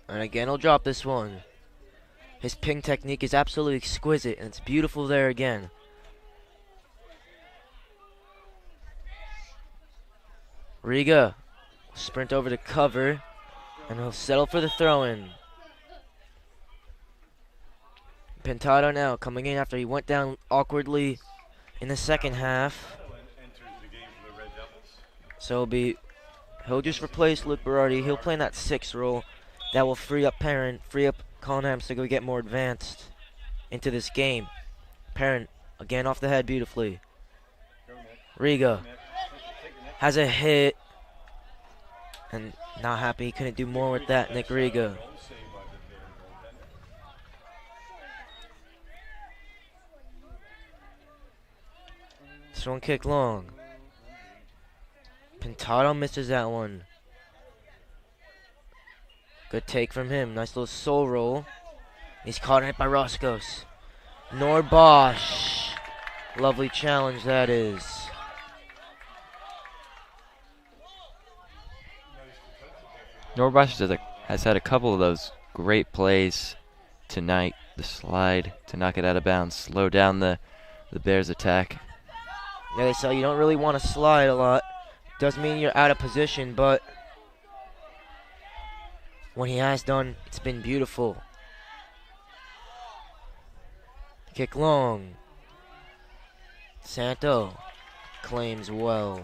And again, he'll drop this one. His ping technique is absolutely exquisite, and it's beautiful there again. Riga sprint over to cover, and he'll settle for the throw-in. Pintado now coming in after he went down awkwardly in the second half. So he'll just replace Luke Berardi. He'll play in that 6th role. That will free up Perrin, free up Colin Adams to go get more advanced into this game. Perrin again off the head beautifully. Riga has a hit, and not happy he couldn't do more with that, Nick Riga. This one kicked long. Pintado misses that one. Good take from him. Nice little soul roll. He's caught in it by Roscos. Norbosch. Lovely challenge that is. Norbosch has had a couple of those great plays tonight. The slide to knock it out of bounds, slow down the Bears' attack. Yeah, they say you don't really want to slide a lot. Doesn't mean you're out of position, but when he has done, it's been beautiful. Kick long. Santo claims well.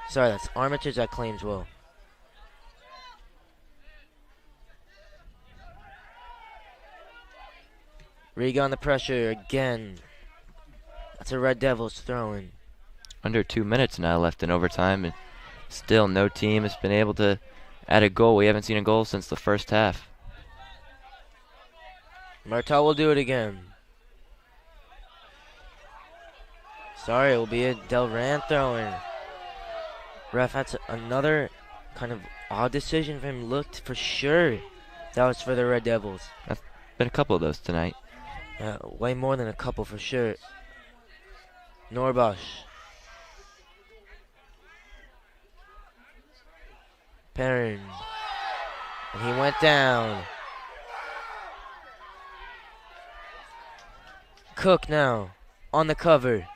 Sorry, that's Armitage that claims well. Riga on the pressure again. That's a Red Devils throw-in. Under 2 minutes now left in overtime, and still no team has been able to add a goal. We haven't seen a goal since the first half. Murtaugh will do it again. Sorry, it will be a Delran throw-in. Ref had another kind of odd decision for him. Looked for sure that was for the Red Devils. That's been a couple of those tonight. Way more than a couple for sure. Norbosch. Perrin. And he went down. Cook now on the cover.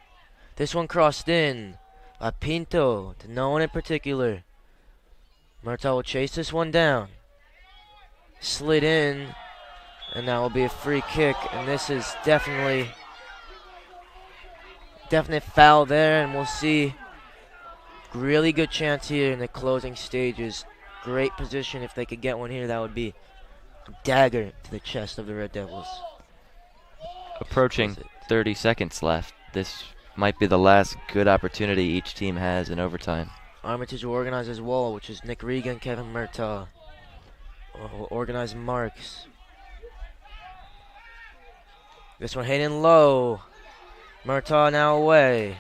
This one crossed in by Pinto to no one in particular. Murtaugh will chase this one down. Slid in, and that will be a free kick. And this is definite foul there, and we'll see. Really good chance here in the closing stages. Great position if they could get one here. That would be a dagger to the chest of the Red Devils. Approaching 30 seconds left. This might be the last good opportunity each team has in overtime. Armitage will organize his wall, which is Nick Riga and Kevin Murtaugh. Will organize marks. This one hitting low. Murtaugh now away.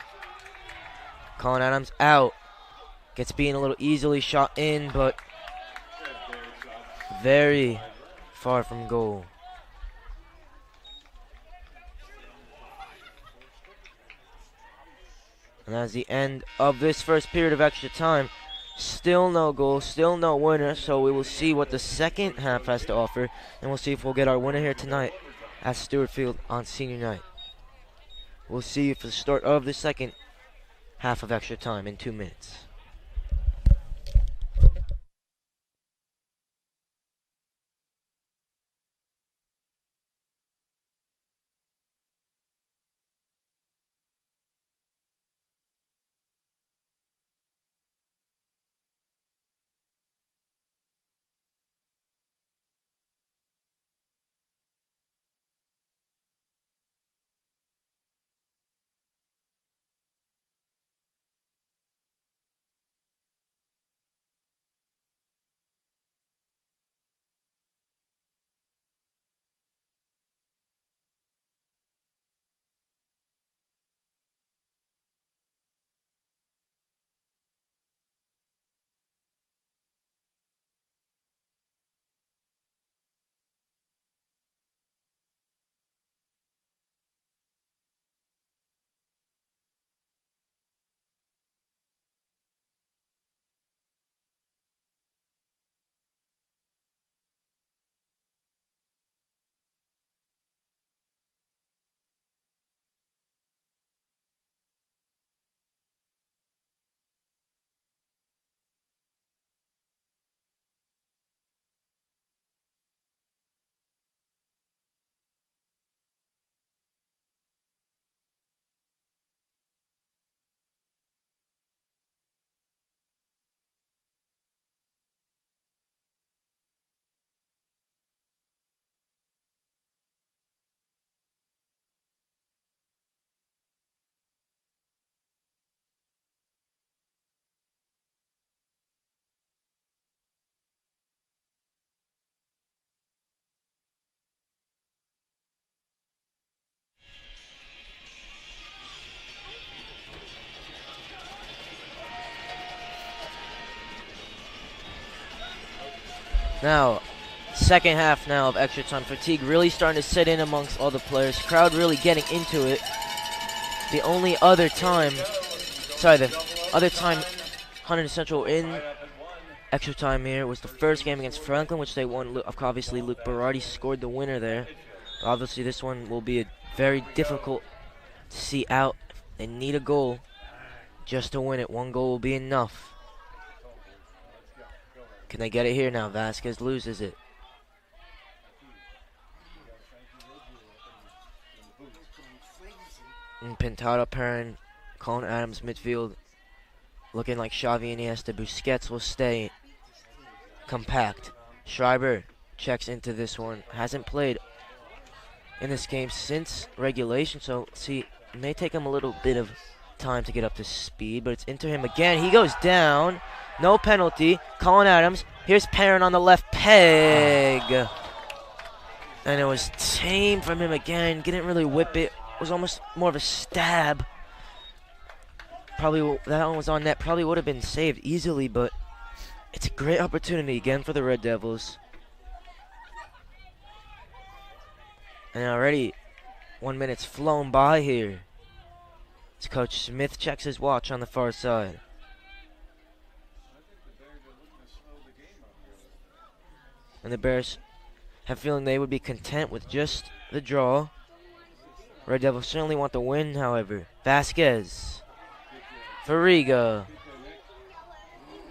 Colin Adams out. Gets beaten a little easily shot in, but very far from goal. And that's the end of this first period of extra time. Still no goal, still no winner, so we will see what the second half has to offer, and we'll see if we'll get our winner here tonight at Stewart Field on senior night. We'll see you for the start of the second half of extra time in 2 minutes. Now, second half now of extra time. Fatigue really starting to set in amongst all the players. Crowd really getting into it. The other time Hunterdon Central in extra time here was the first game against Franklin, which they won. Obviously, Luke Berardi scored the winner there. Obviously, this one will be very difficult to see out. They need a goal just to win it. One goal will be enough. Can they get it here now? Vasquez loses it. And Pintado, Perrin, Colin Adams midfield. Looking like Xavi Iniesta. Busquets will stay compact. Schreiber checks into this one. Hasn't played in this game since regulation, so see, it may take him a little bit of time to get up to speed, but it's into him again. He goes down. No penalty. Colin Adams. Here's Perrin on the left peg. And it was tame from him again. Didn't really whip it. It was almost more of a stab. Probably that one was on net. Probably would have been saved easily, but it's a great opportunity again for the Red Devils. And already 1 minute's flown by here. As Coach Smith checks his watch on the far side. And the Bears have a feeling they would be content with just the draw. Red Devils certainly want the win, however. Vasquez. Fariga.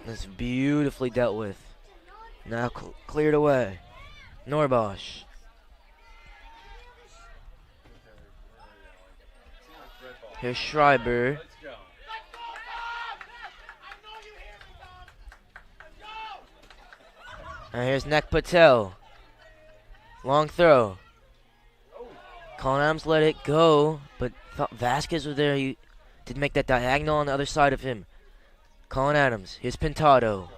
That's beautifully dealt with. Now cleared away. Norbosch. Here's Schreiber. And here's Nek Patel. Long throw. Colin Adams let it go, but thought Vasquez was there. He did make that diagonal on the other side of him. Colin Adams. Here's Pintado.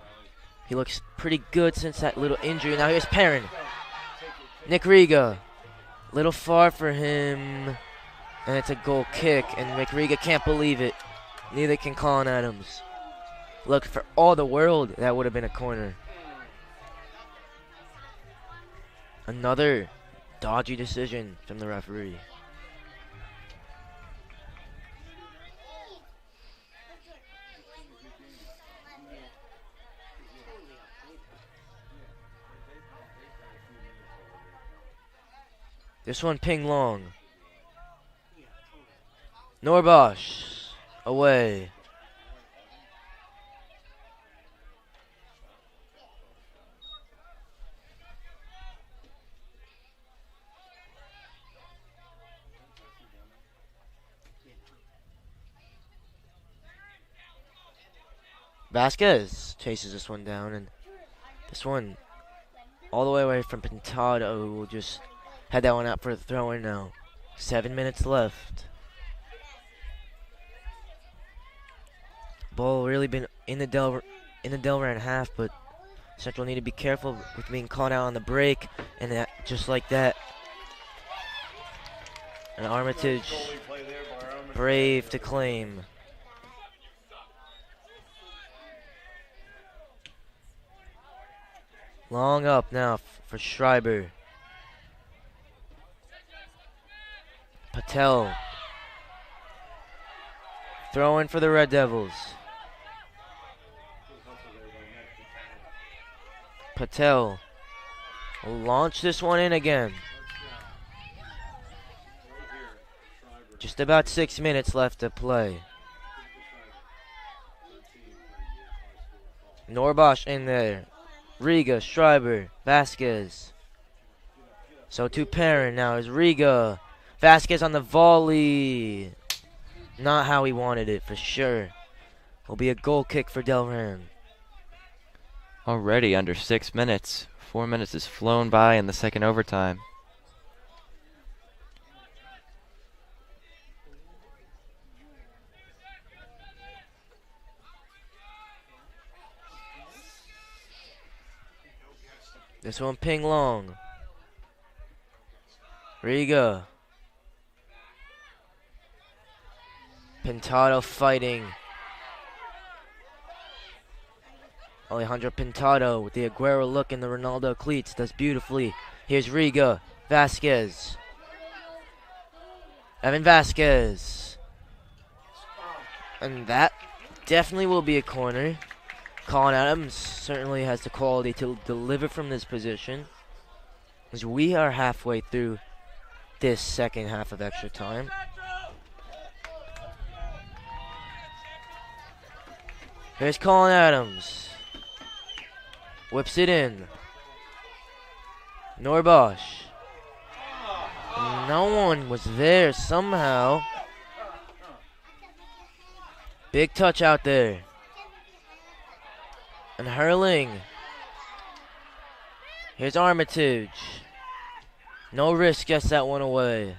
He looks pretty good since that little injury. Now here's Perrin. Nick Riga. Little far for him. And it's a goal kick, and Nick Riga can't believe it. Neither can Colin Adams. Look, for all the world, that would have been a corner. Another dodgy decision from the referee. This one ping long. Norbosh away. Vasquez chases this one down, and this one all the way away from Pintado, who will just head that one out for a throw-in now. 7 minutes left. Ball really been in the Delran half, but Central need to be careful with being caught out on the break, and that just like that. And Armitage brave to claim. Long up now for Schreiber. Patel. Throwing for the Red Devils. Patel will launch this one in again. Just about 6 minutes left to play. Norbosh in there. Riga, Schreiber, Vasquez. So to Perrin now is Riga. Vasquez on the volley. Not how he wanted it for sure. Will be a goal kick for Delran. Already under 6 minutes. 4 minutes has flown by in the second overtime. This one ping long. Riga. Pintado fighting. Alejandro Pintado with the Aguero look in the Ronaldo cleats. Does beautifully. Here's Riga. Vasquez. Evan Vasquez. And that definitely will be a corner. Colin Adams certainly has the quality to deliver from this position, as we are halfway through this second half of extra time. Here's Colin Adams. Whips it in. Norbosh. No one was there somehow. Big touch out there. And hurling. Here's Armitage. No risk, gets that one away.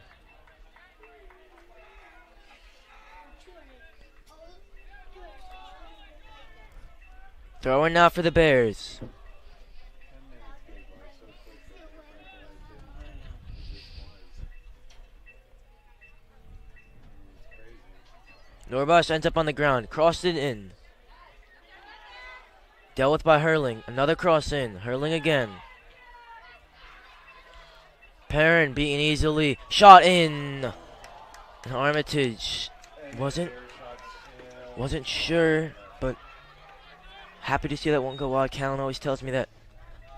Throwing now for the Bears. Norbosh ends up on the ground. Crossed it in. Dealt with by Hurling. Another cross in. Hurling again. Perrin beaten easily. Shot in. And Armitage wasn't sure, but happy to see that one go wide. Callan always tells me that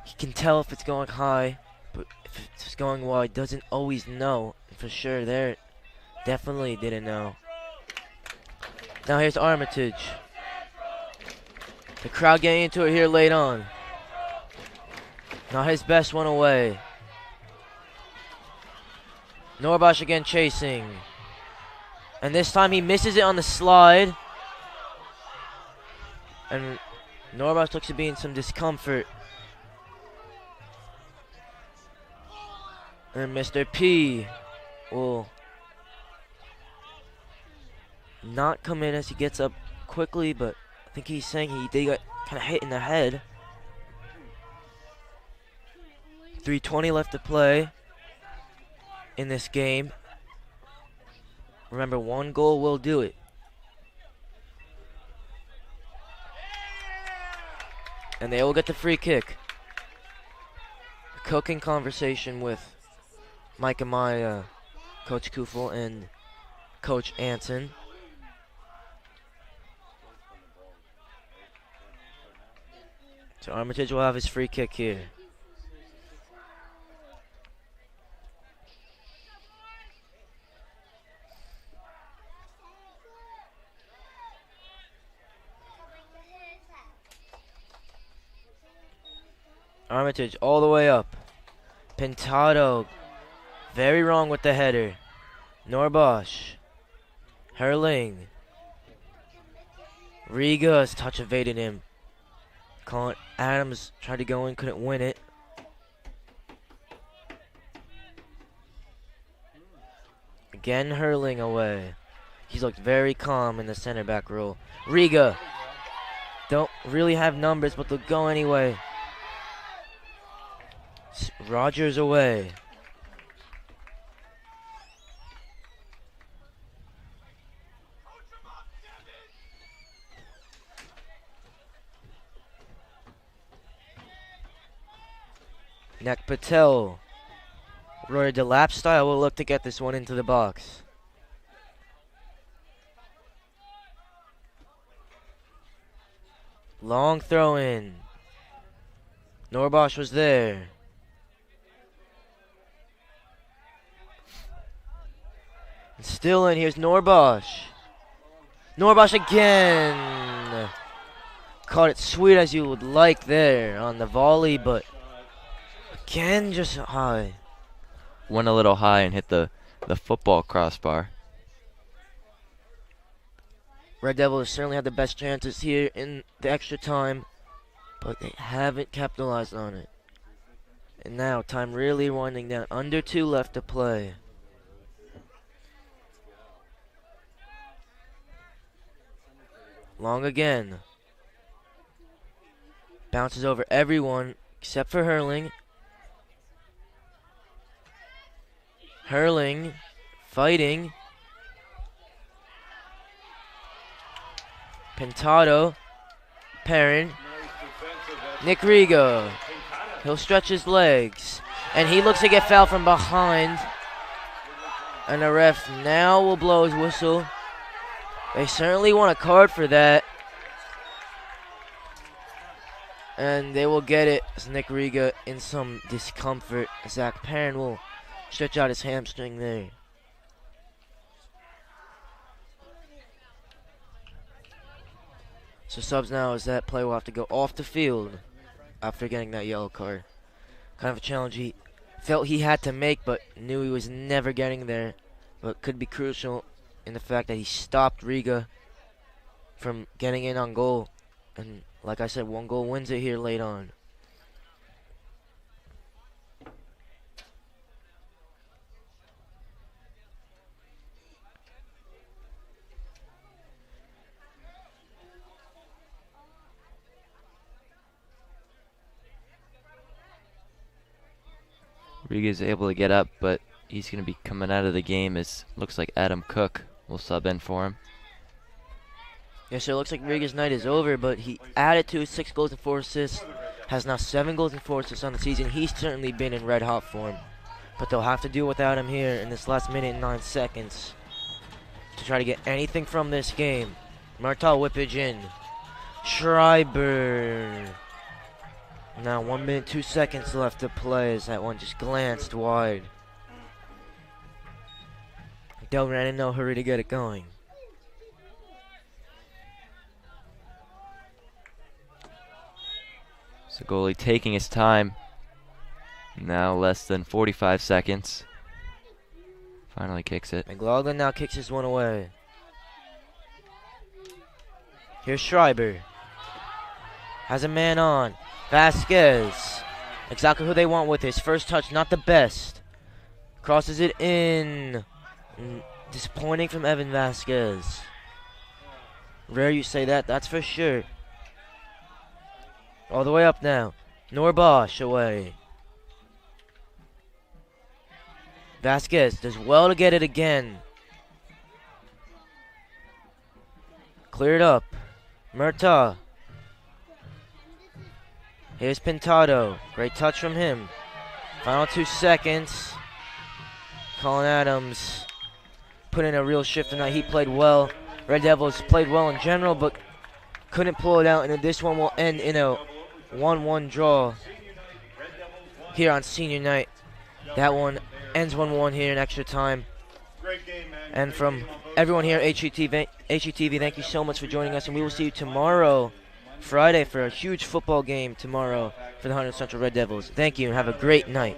he can tell if it's going high, but if it's going wide, doesn't always know. And for sure there, definitely didn't know. Now here's Armitage. The crowd getting into it here late on. Now his best one away. Norbosh again chasing. And this time he misses it on the slide. And Norbosh looks to be in some discomfort. And Mr. P will not come in as he gets up quickly, but I think he's saying he did get kind of hit in the head. 3:20 left to play in this game. Remember, one goal will do it. And they will get the free kick. cooking conversation with Mike and Maya, Coach Kufel and Coach Anson. So Armitage will have his free kick here. Armitage all the way up. Pintado, very wrong with the header. Norbosch, Herling. Riga's touch evaded him. Colin Adams tried to go in, couldn't win it. Again, Herling away. He's looked very calm in the center back role. Riga don't really have numbers, but they'll go anyway. Rogers away. Nek Patel. Roy DeLapp style will look to get this one into the box. Long throw in. Norbosch was there. And still in, here's Norbosch. Norbosch again. Caught it sweet as you would like there on the volley, but again just high. Went a little high and hit the football crossbar. Red Devils certainly had the best chances here in the extra time, but they haven't capitalized on it. And now time really winding down. Under 2 left to play. Long again. Bounces over everyone except for Herling. Herling fighting. Pintado. Perrin. Nick Riga. He'll stretch his legs. And he looks to get fouled from behind. And the ref now will blow his whistle. They certainly want a card for that. And they will get it as Nick Riga in some discomfort. Zach Perrin will stretch out his hamstring there. So subs now is that player will have to go off the field after getting that yellow card. Kind of a challenge he felt he had to make, but knew he was never getting there. But could be crucial in the fact that he stopped Riga from getting in on goal. And like I said, 1 goal wins it here late on. Riga's able to get up, but he's going to be coming out of the game as looks like Adam Cook will sub in for him. Yeah, so it looks like Riga's night is over, but he added to his 6 goals and 4 assists. Has now 7 goals and 4 assists on the season. He's certainly been in red hot form. But they'll have to do without him here in this last minute and 9 seconds to try to get anything from this game. Martel whippage in. Schreiber. Now 1 minute, 2 seconds left to play as that one just glanced wide. Delran in no hurry to get it going. So goalie taking his time. Now less than 45 seconds. Finally kicks it. McLaughlin now kicks this one away. Here's Schreiber. Has a man on. Vasquez. Exactly who they want with his first touch, not the best. Crosses it in. Disappointing from Evan Vasquez. Rare you say that, that's for sure. All the way up now. Norbosch away. Vasquez does well to get it again. Cleared up. Murtaugh. Here's Pintado. Great touch from him. Final 2 seconds. Colin Adams put in a real shift tonight. He played well. Red Devils played well in general, but couldn't pull it out. And this one will end in a 1-1 draw here on senior night. That one ends 1-1 here in extra time. And from everyone here at HETV, thank you so much for joining us. And we will see you tomorrow, Friday, for a huge football game tomorrow for the Hunterdon Central Red Devils. Thank you and have a great night.